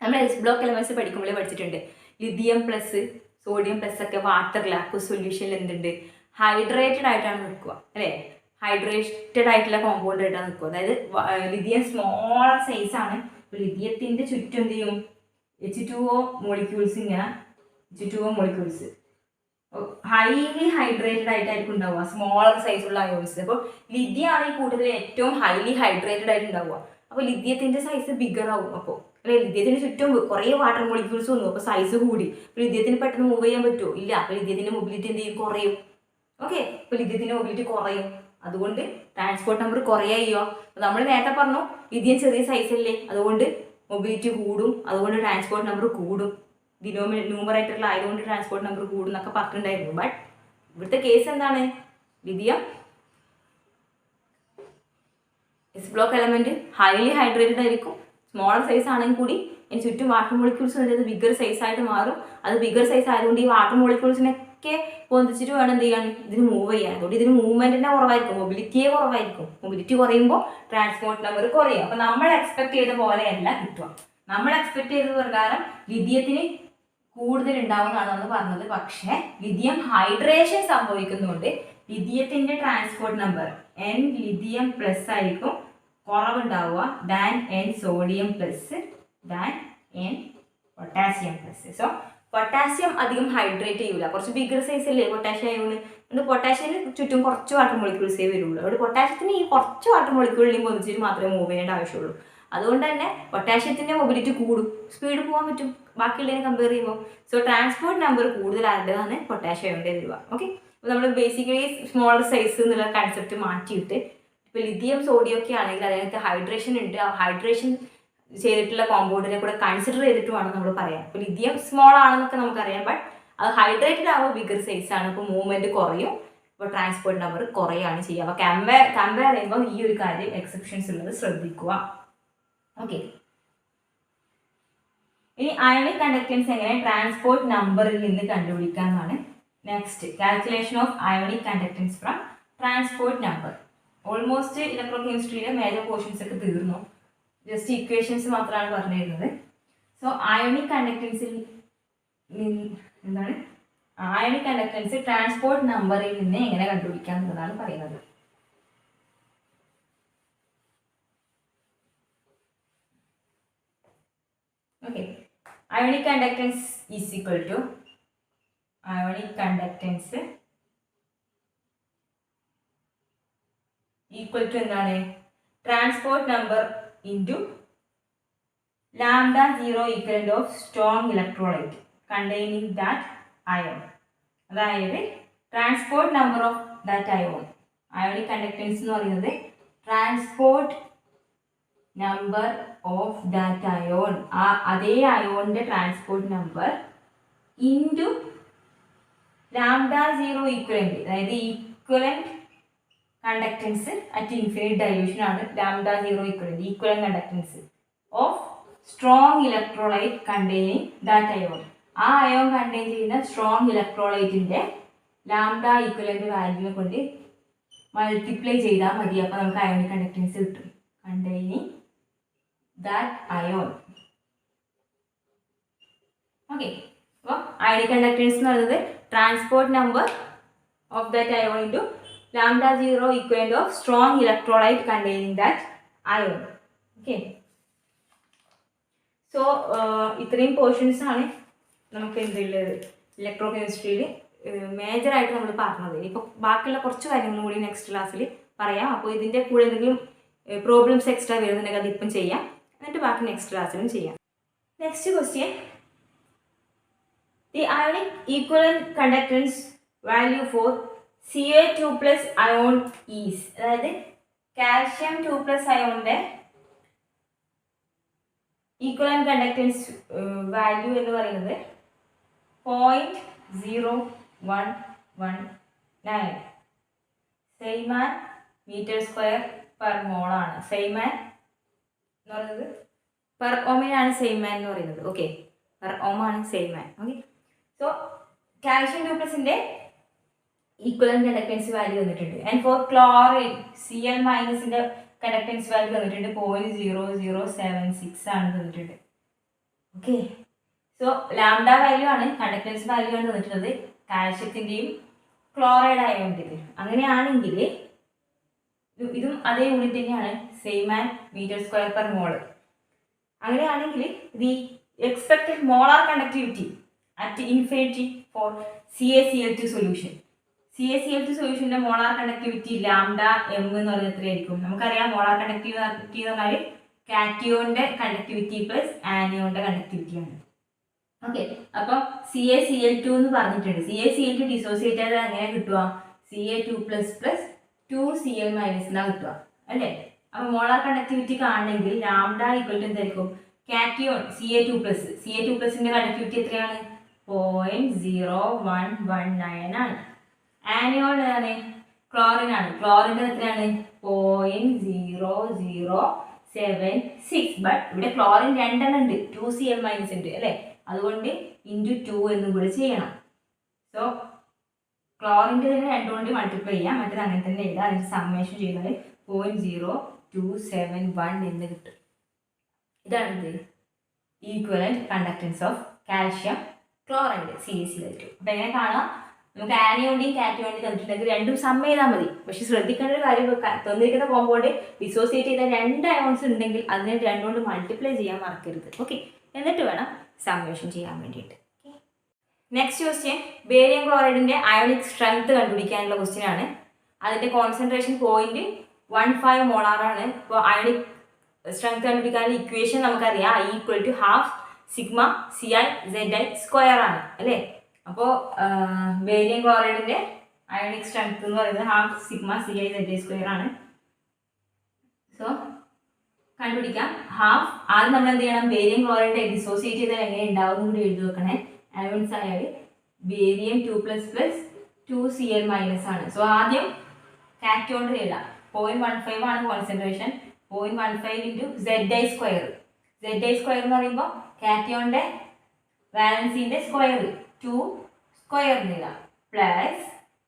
നമ്മൾ എസ് ബ്ലോക്ക് എലമെൻറ്റ്സ് പഠിക്കുമ്പോഴേ പഠിച്ചിട്ടുണ്ട് ലിഥിയം പ്ലസ് സോഡിയം പ്ലസ് ഒക്കെ വാട്ടറിൽ അക്വ സൊല്യൂഷനിൽ എന്തുണ്ട്? ഹൈഡ്രേറ്റഡ് ആയിട്ടാണ് നിൽക്കുക, അല്ലേ? ഹൈഡ്രേറ്റഡ് ആയിട്ടുള്ള കോമ്പൗണ്ട് ആയിട്ടാണ് നിൽക്കുക. അതായത് ലിഥിയം സ്മോൾ സൈസാണ്. ഇപ്പോൾ ലിഥിയത്തിൻ്റെ ചുറ്റും എന്ത് ചെയ്യും? H2O മോളിക്യൂൾസ്, ഇങ്ങനെ H2O മോളിക്യൂൾസ് ഹൈലി ഹൈഡ്രേറ്റഡ് ആയിട്ടായിരിക്കും ഉണ്ടാവുക, സ്മോളർ സൈസുള്ള അയോൺസ്. അപ്പോൾ ലിഥിയാണ് ഈ കൂട്ടത്തിൽ ഏറ്റവും ഹൈലി ഹൈഡ്രേറ്റഡ് ആയിട്ട് ഉണ്ടാവുക. അപ്പോൾ ലിഥിയത്തിൻ്റെ സൈസ് ബിഗർ ആവും. അപ്പോൾ അല്ലെ, ലിഥിയത്തിന് ചുറ്റും കുറേ വാട്ടർ മോളിക്യൂൾസ് വന്നു, അപ്പോൾ സൈസ് കൂടി. അപ്പോൾ ലിഥിയത്തിന് പെട്ടെന്ന് മൂവ് ചെയ്യാൻ പറ്റുമോ? ഇല്ല. അപ്പോൾ ലിഥിയത്തിൻ്റെ മൊബിലിറ്റി എന്ത് ചെയ്യും? കുറയും. ഓക്കെ, അപ്പോൾ ലിഥിയത്തിൻ്റെ മൊബിലിറ്റി കുറയും. അതുകൊണ്ട് ട്രാൻസ്പോർട്ട് നമ്പർ കുറയുകയോ. നമ്മൾ നേരത്തെ പറഞ്ഞു ലിഥിയം ചെറിയ സൈസല്ലേ, അതുകൊണ്ട് മൊബിലിറ്റി കൂടും, അതുകൊണ്ട് ട്രാൻസ്പോർട്ട് നമ്പർ കൂടും. ന്യൂമറേറ്ററിലായതുകൊണ്ട് ട്രാൻസ്പോർട്ട് നമ്പർ കൂടും എന്നൊക്കെ പറഞ്ഞിട്ടുണ്ടായിരുന്നു. ബട്ട് ഇവിടുത്തെ കേസ് എന്താണ്? Lithium S block element highly hydrated ആയിരിക്കും, സ്മോളർ സൈസ് ആണെങ്കിൽ കൂടി അതിന് ചുറ്റും വാട്ടർ മോളിക്യൂൾസ് ഉള്ളത് ബിഗർ സൈസ് ആയിട്ട് മാറും. അത് ബിഗർ സൈസ് ആയതുകൊണ്ട് ഈ വാട്ടർ മോളിക്യൂൾസിനൊക്കെ പൊന്തിച്ചിട്ട് വേണം എന്ത് ചെയ്യാൻ? ഇതിന് മൂവ് ചെയ്യാൻ. അതുകൊണ്ട് ഇതിന് മൂവ്മെന്റിന്റെ കുറവായിരിക്കും, മൊബിലിറ്റിയെ കുറവായിരിക്കും. മൊബിലിറ്റി കുറയുമ്പോൾ ട്രാൻസ്പോർട്ട് നമ്പർ കുറയും. അപ്പം നമ്മൾ എക്സ്പെക്ട് ചെയ്ത പോലെയല്ല കിട്ടുക. നമ്മൾ എക്സ്പെക്ട് ചെയ്ത പ്രകാരം ലിഥിയത്തിന് കൂടുതൽ ഉണ്ടാവുന്നതാണ് നമ്മൾ പറഞ്ഞത്. പക്ഷേ ലിഥിയം ഹൈഡ്രേഷൻ സംഭവിക്കുന്നതുകൊണ്ട് ലിഥിയത്തിന്റെ transport number N lithium plus ആയിരിക്കും കുറവുണ്ടാവുക than N sodium plus than N potassium plus. So potassium അധികം ഹൈഡ്രേറ്റ് ചെയ്യൂല, കുറച്ച് ബിഗർ സൈസ് അല്ലേ പൊട്ടാഷ്യം ആയതുകൊണ്ട്. അതുകൊണ്ട് പൊട്ടാഷ്യത്തിന് ചുറ്റും കുറച്ച് വാട്ടർ മോളിക്യൂൾസേ വരുള്ളൂ. അതുകൊണ്ട് പൊട്ടാഷ്യത്തിന് ഈ കുറച്ച് വാട്ടർ മോളിക്യൂളിനെയും പൊതിച്ചിട്ട് മാത്രമേ മൂവ് ചെയ്യേണ്ട ആവശ്യമുള്ളൂ. അതുകൊണ്ട് തന്നെ പൊട്ടാഷ്യത്തിൻ്റെ മൊബിലിറ്റി കൂടും, സ്പീഡ് പോകാൻ പറ്റും ബാക്കിയുള്ളതിനെ കമ്പയർ ചെയ്യുമ്പോൾ. സോ ട്രാൻസ്പോർട്ട് നമ്പർ കൂടുതൽ ആരുടേതാണ്? പൊട്ടാഷ്യയുടെ വരിക. ഓക്കെ, അപ്പോൾ നമ്മൾ ബേസിക്കലി സ്മോളർ സൈസ് എന്നുള്ള കൺസെപ്റ്റ് മാറ്റിയിട്ട് ഇപ്പോൾ ലിഥിയം സോഡിയം ഒക്കെ ആണെങ്കിൽ അതിനകത്ത് ഹൈഡ്രേഷൻ ഉണ്ട്. ആ ഹൈഡ്രേഷൻ ചെയ്തിട്ടുള്ള കോമ്പൗണ്ടിനെ കൂടെ കൺസിഡർ ചെയ്തിട്ട് വേണം നമ്മൾ പറയാം. ഇപ്പോൾ ലിഥിയം സ്മോൾ ആണെന്നൊക്കെ നമുക്കറിയാം, ബട്ട് അത് ഹൈഡ്രേറ്റഡ് ആകുമ്പോൾ ബിഗർ സൈസ് ആണ്, അപ്പോൾ മൂവ്മെൻറ്റ് കുറയും, അപ്പോൾ ട്രാൻസ്പോർട്ട് നമ്പർ കുറയുകയാണ് ചെയ്യുക. അപ്പോൾ കമ്പയർ ചെയ്യുമ്പോൾ ഈ ഒരു കാര്യം എക്സെപ്ഷൻസ് ഉള്ളത് ശ്രദ്ധിക്കുക. ഓക്കെ, ഇനി അയോണിക് കണ്ടക്റ്റൻസ് എങ്ങനെ ട്രാൻസ്പോർട്ട് നമ്പറിൽ നിന്ന് കണ്ടുപിടിക്കാമെന്നാണ് next. Calculation of ionic conductance from transport number. Almost electro കെമിസ്ട്രിയിലെ മേജർ പോർഷൻസ് ഒക്കെ തീർന്നു, ജസ്റ്റ് ഇക്വേഷൻസ് മാത്രമാണ് പറഞ്ഞിരുന്നത്. സോ അയോണിക് കണ്ടക്റ്റൻസിൽ എന്താണ് അയോണിക് കണ്ടക്റ്റൻസ് ട്രാൻസ്പോർട്ട് നമ്പറിൽ നിന്ന് എങ്ങനെ കണ്ടുപിടിക്കാം എന്നതാണ് പറയുന്നത്. Okay, ionic conductance is equal to എന്താണ്? Transport number into lambda 0 equivalent of strong electrolyte containing that ion. അതായത് transport number of that ion, ionic conductance എന്ന് പറയുന്നത് transport number of that ion, അതേ അയോണിന്റെ transport number into lambda 0 equivalent, അതായത് equivalent conductance at infinite dilution ആണ് lambda 0 equivalent conductance of strong electrolyte containing that ion. ആ ion contain ചെയ്യുന്ന strong ഇലക്ട്രോലൈറ്റിന്റെ lambda equivalent വാല്യൂനെ കൊണ്ട് മൾട്ടിപ്ലൈ ചെയ്താൽ മതി. അപ്പോൾ നമുക്ക് അയോണിക് കണ്ടക്ടൻസ് കിട്ടും. Containing that ion. ഓക്കെ, അപ്പോൾ അയോണിക് കണ്ടക്ടൻസ് എന്ന് പറയുന്നത് transport number of that ion into lambda 0 equivalent of strong electrolyte containing that ion. Okay. So ഇത്രയും പോർഷൻസ് ആണ് നമുക്ക് എന്തുള്ളത് ഇലക്ട്രോ കെമിസ്ട്രിയിൽ മേജറായിട്ട് നമ്മൾ പറഞ്ഞത്. ഇപ്പോൾ ബാക്കിയുള്ള കുറച്ച് കാര്യങ്ങളും കൂടി നെക്സ്റ്റ് ക്ലാസ്സിൽ പറയാം. അപ്പോൾ ഇതിൻ്റെ കൂടെ എന്തെങ്കിലും പ്രോബ്ലംസ് എക്സ്ട്രാ വരുന്നുണ്ടെങ്കിൽ അതിപ്പം ചെയ്യാം, എന്നിട്ട് ബാക്കി നെക്സ്റ്റ് ക്ലാസ്സിലും ചെയ്യാം. Next question, the ionic equivalent conductance value for Ca2 plus ion is, അതായത് കാൽഷ്യം 2 plus അയോണിന്റെ ഈക്വലന്റ് കണ്ടക്ടൻസ് വാല്യൂ എന്ന് പറയുന്നത് 0.0119 siemens metre square per mole ആണ്. സൈമാൻ എന്ന് പറയുന്നത് പെർ ഓമിനാണ് സൈമാൻ എന്ന് പറയുന്നത്. ഓക്കെ, പെർ ഓം ആണ് സൈമാൻ. ഓക്കെ, സോ കാൽഷ്യം 2 പ്ലസിന്റെ ഈക്വലന്റ് കണ്ടക്ടൻസ് വാല്യൂ തന്നിട്ടുണ്ട്. ആൻഡ് ഫോർ ക്ലോറിൻ Cl മൈനസിന്റെ കണ്ടക്ടൻസ് വാല്യൂ തന്നിട്ടുണ്ട് 0.0076 ആണ് തന്നിട്ടുണ്ട്. ഓക്കെ, സോ ലാംഡ വാല്യൂ ആണ്, കണ്ടക്ടൻസ് വാല്യൂ ആണ് തന്നിട്ടുള്ളത് കാൽഷ്യത്തിൻ്റെയും ക്ലോറൈഡ് അയോണിൻ്റെയും. അങ്ങനെയാണെങ്കിൽ ഇതും അതേ യൂണിറ്റ് തന്നെയാണ്, Simon metre square per mole. അങ്ങനെയാണെങ്കിൽ the expected molar conductivity at infinity for CaCl2 solution. CaCl2 സൊല്യൂഷന്റെ മോളാർ കണ്ടക്ടിവിറ്റി ലാംഡ എം എന്ന് പറയുന്നത് എത്രയായിരിക്കും? നമുക്കറിയാം മോളാർ കണ്ടക്ടിവിറ്റി എന്ന് പറഞ്ഞാൽ കാറ്റിയോന്റെ കണ്ടക്ടിവിറ്റി പ്ലസ് ആനിയോന്റെ കണ്ടക്ടിവിറ്റി ആണ്. ഓക്കെ, അപ്പം CaCl2 എന്ന് പറഞ്ഞിട്ടുണ്ട്. CaCl2 ഡിസോസിയേറ്റ് ചെയ്താൽ എങ്ങനെ കിട്ടുക? Ca2 plus plus 2Cl minus എന്നാ കിട്ടുക അല്ലേ? അപ്പൊ മോളാർ കണ്ടക്ടിവിറ്റി കാണണമെങ്കിൽ ലാംഡ ഈക്വൽ ടു എന്തായിരിക്കും? കാറ്റിയോൺ Ca2 പ്ലസിന്റെ കണ്ടക്ടിവിറ്റി എത്രയാണ്? 0.0119 ആണ്. ആനിയോൺ ഏതാണ്? ക്ലോറിൻ ആണ്. ക്ലോറിൻ്റെ എത്രയാണ്? 0.0076. ബട്ട് ഇവിടെ ക്ലോറിൻ 2 ഉണ്ട്, 2Cl മൈനസ് ഉണ്ട് അല്ലേ? അതുകൊണ്ട് ഇൻറ്റു 2 എന്നും കൂടെ ചെയ്യണം. സോ ക്ലോറിൻ്റെ തന്നെ 2 കൊണ്ട് മൾട്ടിപ്ലൈ ചെയ്യാം, മറ്റേത് അങ്ങനെ തന്നെ എഴുതാം. അതിന് സമ്മേഷൻ ചെയ്താൽ 0.0271 എന്ന് കിട്ടും. ഇതാണ് ഇത് equivalent conductance of calcium chloride CaCl2. അപ്പം എങ്ങനെ കാണാം? നമുക്ക് ആനിയോണിൻ്റെയും കാറ്റിയോണിൻ്റെയും തന്നിട്ടുണ്ടെങ്കിൽ രണ്ടും സമ്മ ചെയ്താൽ മതി. പക്ഷെ ശ്രദ്ധിക്കേണ്ട ഒരു കാര്യം, തന്നിരിക്കുന്ന കോമ്പൗണ്ട് ഡിസോസിയേറ്റ് ചെയ്ത 2 അയോൺസ് ഉണ്ടെങ്കിൽ അതിനെ 2 കൊണ്ട് മൾട്ടിപ്ലൈ ചെയ്യാൻ മറക്കരുത്. ഓക്കെ, എന്നിട്ട് വേണം സമ്മേഷൻ ചെയ്യാൻ വേണ്ടിയിട്ട്. നെക്സ്റ്റ് ക്വസ്റ്റ്യൻ, ബേരിയം ക്ലോറൈഡിന്റെ അയോണിക് സ്ട്രെങ്ത് കണ്ടുപിടിക്കാനുള്ള ക്വസ്റ്റ്യൻ ആണ്. അതിന്റെ കോൺസെൻട്രേഷൻ 0.15 മോളാർ ആണ്. ഇപ്പോൾ അയോണിക് സ്ട്രെങ്ത് കണ്ടുപിടിക്കാനുള്ള ഇക്വേഷൻ നമുക്കറിയാം, I equal to half sigma CiZi² ആണ് അല്ലേ? അപ്പോൾ ബേരിയം ക്ലോറൈഡിന്റെ അയോണിക് സ്ട്രെങ്ത് എന്ന് പറയുന്നത് ഹാഫ് സിഗ്മ CiZi² ആണ്. സോ കണ്ടുപിടിക്കാം. ഹാഫ് ആദ്യം നമ്മൾ എന്ത് ചെയ്യണം? ബേരിയം ക്ലോറൈഡ് ഡിസോസിയേറ്റ് ചെയ്താൽ എങ്ങനെ ഉണ്ടാവും കൂടി എഴുതി വെക്കണേ. അയോൺസ് ആയാൽ barium 2 plus plus 2Cl minus ആണ്. സോ ആദ്യം കാറ്റിയോണ്ട് എഴുതാം. 0.15 ആണ് കോൺസെൻട്രേഷൻ. 0.15 into Zi². Zi² എന്ന് പറയുമ്പോൾ കാറ്റിയോന്റെ വാലൻസിന്റെ സ്ക്വയർ 2 സ്ക്വയർ എഴുതാം പ്ലസ്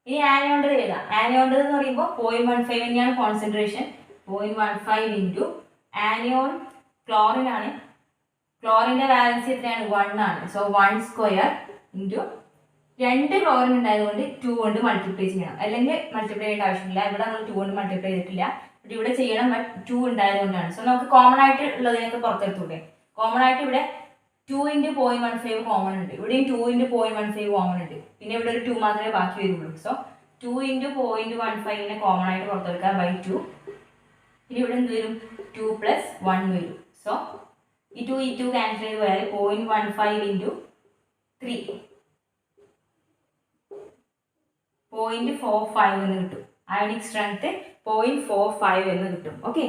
ഇനി ആനിയോണ്ട് എഴുതാം. ആനിയോണ്ട് എന്ന് പറയുമ്പോൾ 0.15 തന്നെയാണ് കോൺസെൻട്രേഷൻ. 0.15 ഇൻറ്റു ആനിയോൺ ക്ലോറിൻ ആണ്. ക്ലോറിന്റെ വാലൻസി എത്രയാണ്? 1 ആണ്. സോ 1 സ്ക്വയർ ഇൻറ്റു 2 ക്ലോറിൻ ഉണ്ടായതുകൊണ്ട് 2 കൊണ്ട് മൾട്ടിപ്ലൈ ചെയ്യണം, അല്ലെങ്കിൽ മൾട്ടിപ്ലൈ ചെയ്യേണ്ട ആവശ്യമില്ല. ഇവിടെ നമ്മൾ 2 കൊണ്ട് മൾട്ടിപ്ലൈ ചെയ്തിട്ടില്ല, ബട്ട് ഇവിടെ ചെയ്യണം. ബട്ട് 2 ഉണ്ടായതുകൊണ്ടാണ്. സോ നമുക്ക് കോമൺ ആയിട്ട് ഉള്ളതിനൊക്കെ പുറത്തെടുത്തൂടെ? കോമൺ ആയിട്ട് ഇവിടെ 2 ഇൻറ്റു 0.15 കോമൺ ഉണ്ട്, ഇവിടെയും 2 ഇൻറ്റു 0.15 കോമൺ ഉണ്ട്. പിന്നെ ഇവിടെ ഒരു 2 മാത്രമേ ബാക്കി വരുള്ളൂ. സോ 2 ഇൻറ്റു 0.15 കോമൺ ആയിട്ട് പുറത്തെടുക്കുക ബൈ 2. ഇനി ഇവിടെ എന്ത് വരും? 2 പ്ലസ് 1 വരും. സോ ഈ 2 ക്യാൻസൽ ചെയ്ത് പോയാൽ 0.15 ഇൻറ്റു 3 0.45 എന്ന് കിട്ടും. അയോണിക് സ്ട്രെങ്ത് 0.45 എന്ന് കിട്ടും. ഓക്കെ,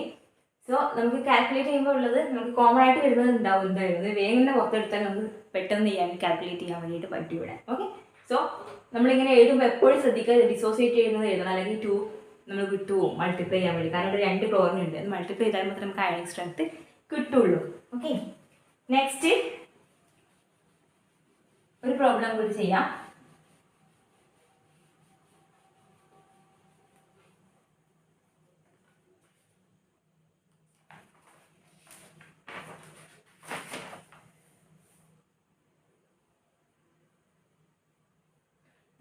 സോ നമുക്ക് കാൽക്കുലേറ്റ് ചെയ്യുമ്പോൾ ഉള്ളത് നമുക്ക് കോമൺ ആയിട്ട് വരുന്നത് ഉണ്ടാവും. എന്തായിരുന്നു വേഗം തന്നെ പുറത്തെടുത്താൽ നമുക്ക് പെട്ടെന്ന് ചെയ്യാൻ കാൽക്കുലേറ്റ് ചെയ്യാൻ വേണ്ടിയിട്ട് പറ്റും ഇവിടെ. ഓക്കെ, സോ നമ്മളിങ്ങനെ എഴുതുമ്പോൾ എപ്പോഴും ശ്രദ്ധിക്കുക, ഡിസോസിയേറ്റ് ചെയ്യുന്നത് എഴുതണം, അല്ലെങ്കിൽ 2 നമ്മൾ വിട്ടുപോകും മൾട്ടിപ്ലൈ ചെയ്യാൻ വേണ്ടി. കാരണം ഇവിടെ 2 ക്ലോറിൻ ഉണ്ട്, അത് മൾട്ടിപ്ലൈ ചെയ്താൽ മാത്രമേ നമുക്ക് അയോണിക് സ്ട്രെങ്ത് കിട്ടുള്ളൂ. ഓക്കെ, നെക്സ്റ്റ് ഒരു പ്രോബ്ലം കൂടി ചെയ്യാം.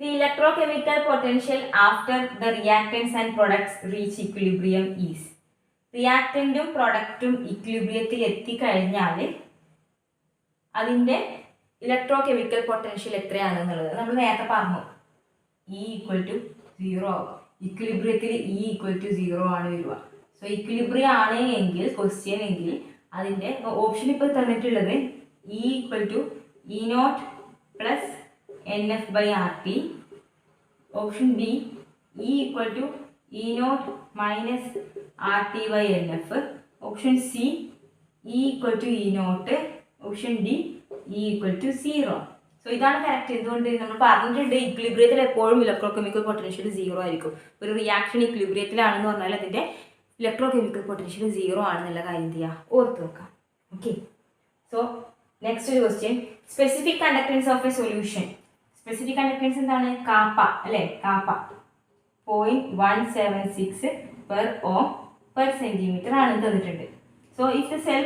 The electrochemical potential after the reactants and products reach equilibrium is. റിയാക്റ്റൻറ്റും പ്രൊഡക്റ്റും ഇക്വിലിബ്രിയത്തിൽ എത്തിക്കഴിഞ്ഞാൽ അതിൻ്റെ ഇലക്ട്രോകെമിക്കൽ പൊട്ടൻഷ്യൽ എത്രയാണെന്നുള്ളത് നമ്മൾ നേരത്തെ പറഞ്ഞു. E = 0 ആവും. ഇക്വിലിബ്രിയത്തിൽ E = 0 ആണ് വരിക. സോ ഇക്വിലിബ്രിയം ആണ് എങ്കിൽ ക്വസ്റ്റ്യൻ എങ്കിൽ അതിൻ്റെ ഓപ്ഷൻ ഇപ്പോൾ തന്നിട്ടുള്ളത് E = E0 + NF/RT. Option B E = E0 - RT/NF. Option C E = E0. Option D E = 0. So ഇതാണ് കറക്റ്റ്. എന്തുകൊണ്ട് നമ്മൾ പറഞ്ഞിട്ടുണ്ട് ഇക്വിലിബ്രിയത്തിൽ എപ്പോഴും ഇലക്ട്രോകെമിക്കൽ പൊട്ടൻഷ്യൽ 0 ആയിരിക്കും. ഒരു റിയാക്ഷൻ ഇക്വിലിബ്രിയത്തിലാണെന്ന് പറഞ്ഞാൽ അതിൻ്റെ ഇലക്ട്രോകെമിക്കൽ പൊട്ടൻഷ്യൽ 0 ആണെന്നുള്ള കാര്യം എന്ത് ചെയ്യുക, ഓർത്ത് വെക്കാം. ഓക്കെ, സോ നെക്സ്റ്റ് ഒരു question. Specific conductance of A solution. Specific conductance എന്താണ്? കാപ്പ അല്ലേ, KAAPA 0.176 per ohm per centimeter ആണ് തന്നിട്ടുണ്ട്. So if the cell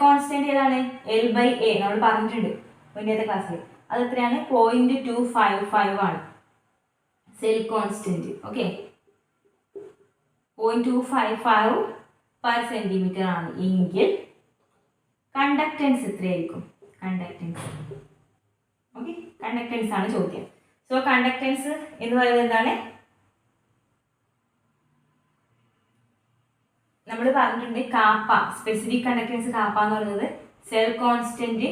constant ഏതാണ്? L/A നമ്മൾ പറഞ്ഞിട്ടുണ്ട് മുന്നത്തെ ക്ലാസ്സിൽ. അത് എത്രയാണ്? 0.255 ആണ് cell constant. Okay, 0.255 per centimeter ആണ് എങ്കിൽ കണ്ടക്ടൻസ് എത്രയായിരിക്കും? ഓക്കെ, കണ്ടക്ടൻസ് ആണ് ചോദ്യം. സോ കണ്ടക്ടൻസ് എന്ന് പറയുന്നത് എന്താണ്? നമ്മൾ പറഞ്ഞിട്ടുണ്ട് കാപ്പ, സ്പെസിഫിക് കണ്ടക്ടൻസ് കാപ്പ എന്ന് പറയുന്നത് cell constant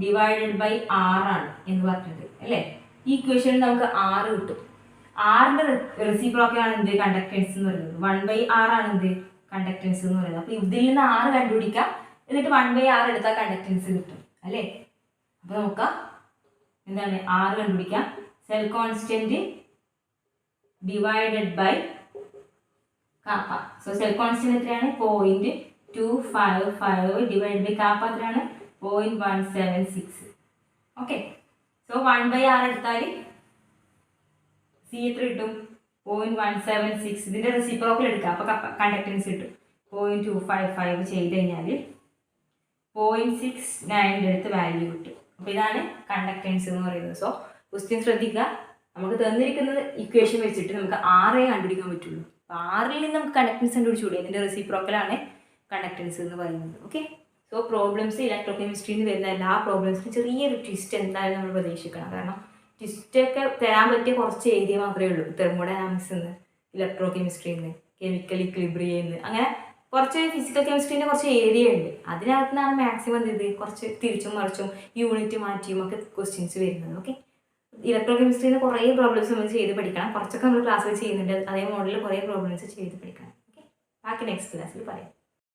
divided by R ആണ് എന്ന് പറഞ്ഞിട്ടുണ്ട് അല്ലേ. ഈ ഇക്വേഷനിൽ നമുക്ക് R കിട്ടും. ആറിന്റെ റെസിപ്രോക്കലാണ് എന്ത്? കണ്ടക്ടൻസ് എന്ന് പറയുന്നത്. 1/R ആണ് എന്ത്? കണ്ടക്ടൻസ് എന്ന് പറയുന്നത്. അപ്പൊ ഇതിൽ നിന്ന് R കണ്ടുപിടിക്കാം, എന്നിട്ട് 1/R എടുത്താൽ കണ്ടക്ടൻസ് കിട്ടും അല്ലേ. അപ്പൊ നമുക്ക് എന്താണ് R കണ്ടുപിടിക്കാം. Cell constant divided by kappa. So cell constant എത്രയാണ്? 0.255 ഡിവൈഡ് ബൈ കാപ്പ എത്രയാണ്? 0.176. ഓക്കെ, സോ 1/R എടുത്താൽ സി എത്ര കിട്ടും? 0.176. ഇതിന്റെ റെസിപ്രോക്കൽ എടുക്കുക, അപ്പൊ കണ്ടക്ടൻസ് കിട്ടും. 0.255 ചെയ്ത് കഴിഞ്ഞാൽ 0.69 അടുത്ത് വാല്യൂ കിട്ടും. അപ്പൊ ഇതാണ് കണ്ടക്ടൻസ് എന്ന് പറയുന്നത്. സോ ക്വസ്റ്റ്യൻ ശ്രദ്ധിക്കുക, നമുക്ക് തന്നിരിക്കുന്നത് ഇക്വേഷൻ വെച്ചിട്ട് നമുക്ക് R കണ്ടുപിടിക്കാൻ പറ്റുള്ളൂ. അപ്പോൾ R നിന്ന് നമുക്ക് കണ്ടക്ടൻസ് കണ്ടുപിടിച്ചുകൂടി. അതിൻ്റെ റെസിപ്രോക്കലാണ് കണ്ടക്ടൻസ് എന്ന് പറയുന്നത്. ഓക്കെ, സോ പ്രോബ്ലംസ് ഇലക്ട്രോകെമിസ്ട്രിയിൽ നിന്ന് വരുന്ന എല്ലാ പ്രോബ്ലംസിനും ചെറിയൊരു ട്വിസ്റ്റ് എന്തായാലും നമ്മൾ പ്രതീക്ഷിക്കണം. കാരണം ട്വിസ്റ്റൊക്കെ തരാൻ പറ്റിയ കുറച്ച് ഏരിയ മാത്രമേ ഉള്ളൂ. തെർമോഡൈനാമിക്സ് നിന്ന്, ഇലക്ട്രോകെമിസ്ട്രിയിൽ നിന്ന്, കെമിക്കൽ ഇക്വിലിബ്രിയയിൽ നിന്ന്, അങ്ങനെ കുറച്ച് ഫിസിക്കൽ കെമിസ്ട്രീൻ്റെ കുറച്ച് ഏരിയ ഉണ്ട്. അതിനകത്ത് നിന്നാണ് മാക്സിമം ഇത് കുറച്ച് തിരിച്ചും മറിച്ചും യൂണിറ്റ് മാറ്റിയും ഒക്കെ ക്വസ്റ്റ്യൻസ് വരുന്നത്. ഓക്കെ, ഇലക്ട്രോകെമിസ്ട്രിയിൽ നിന്ന് കുറേ പ്രോബ്ലംസ് നമ്മൾ ചെയ്ത് പഠിക്കണം. കുറച്ചൊക്കെ നമ്മൾ ക്ലാസ്സിൽ ചെയ്യുന്നുണ്ട്, അതേ മോഡലിൽ കുറേ പ്രോബ്ലംസ് ചെയ്ത് പഠിക്കണം. ഓക്കെ, ബാക്കി നെക്സ്റ്റ് ക്ലാസ്സിൽ പറയാം.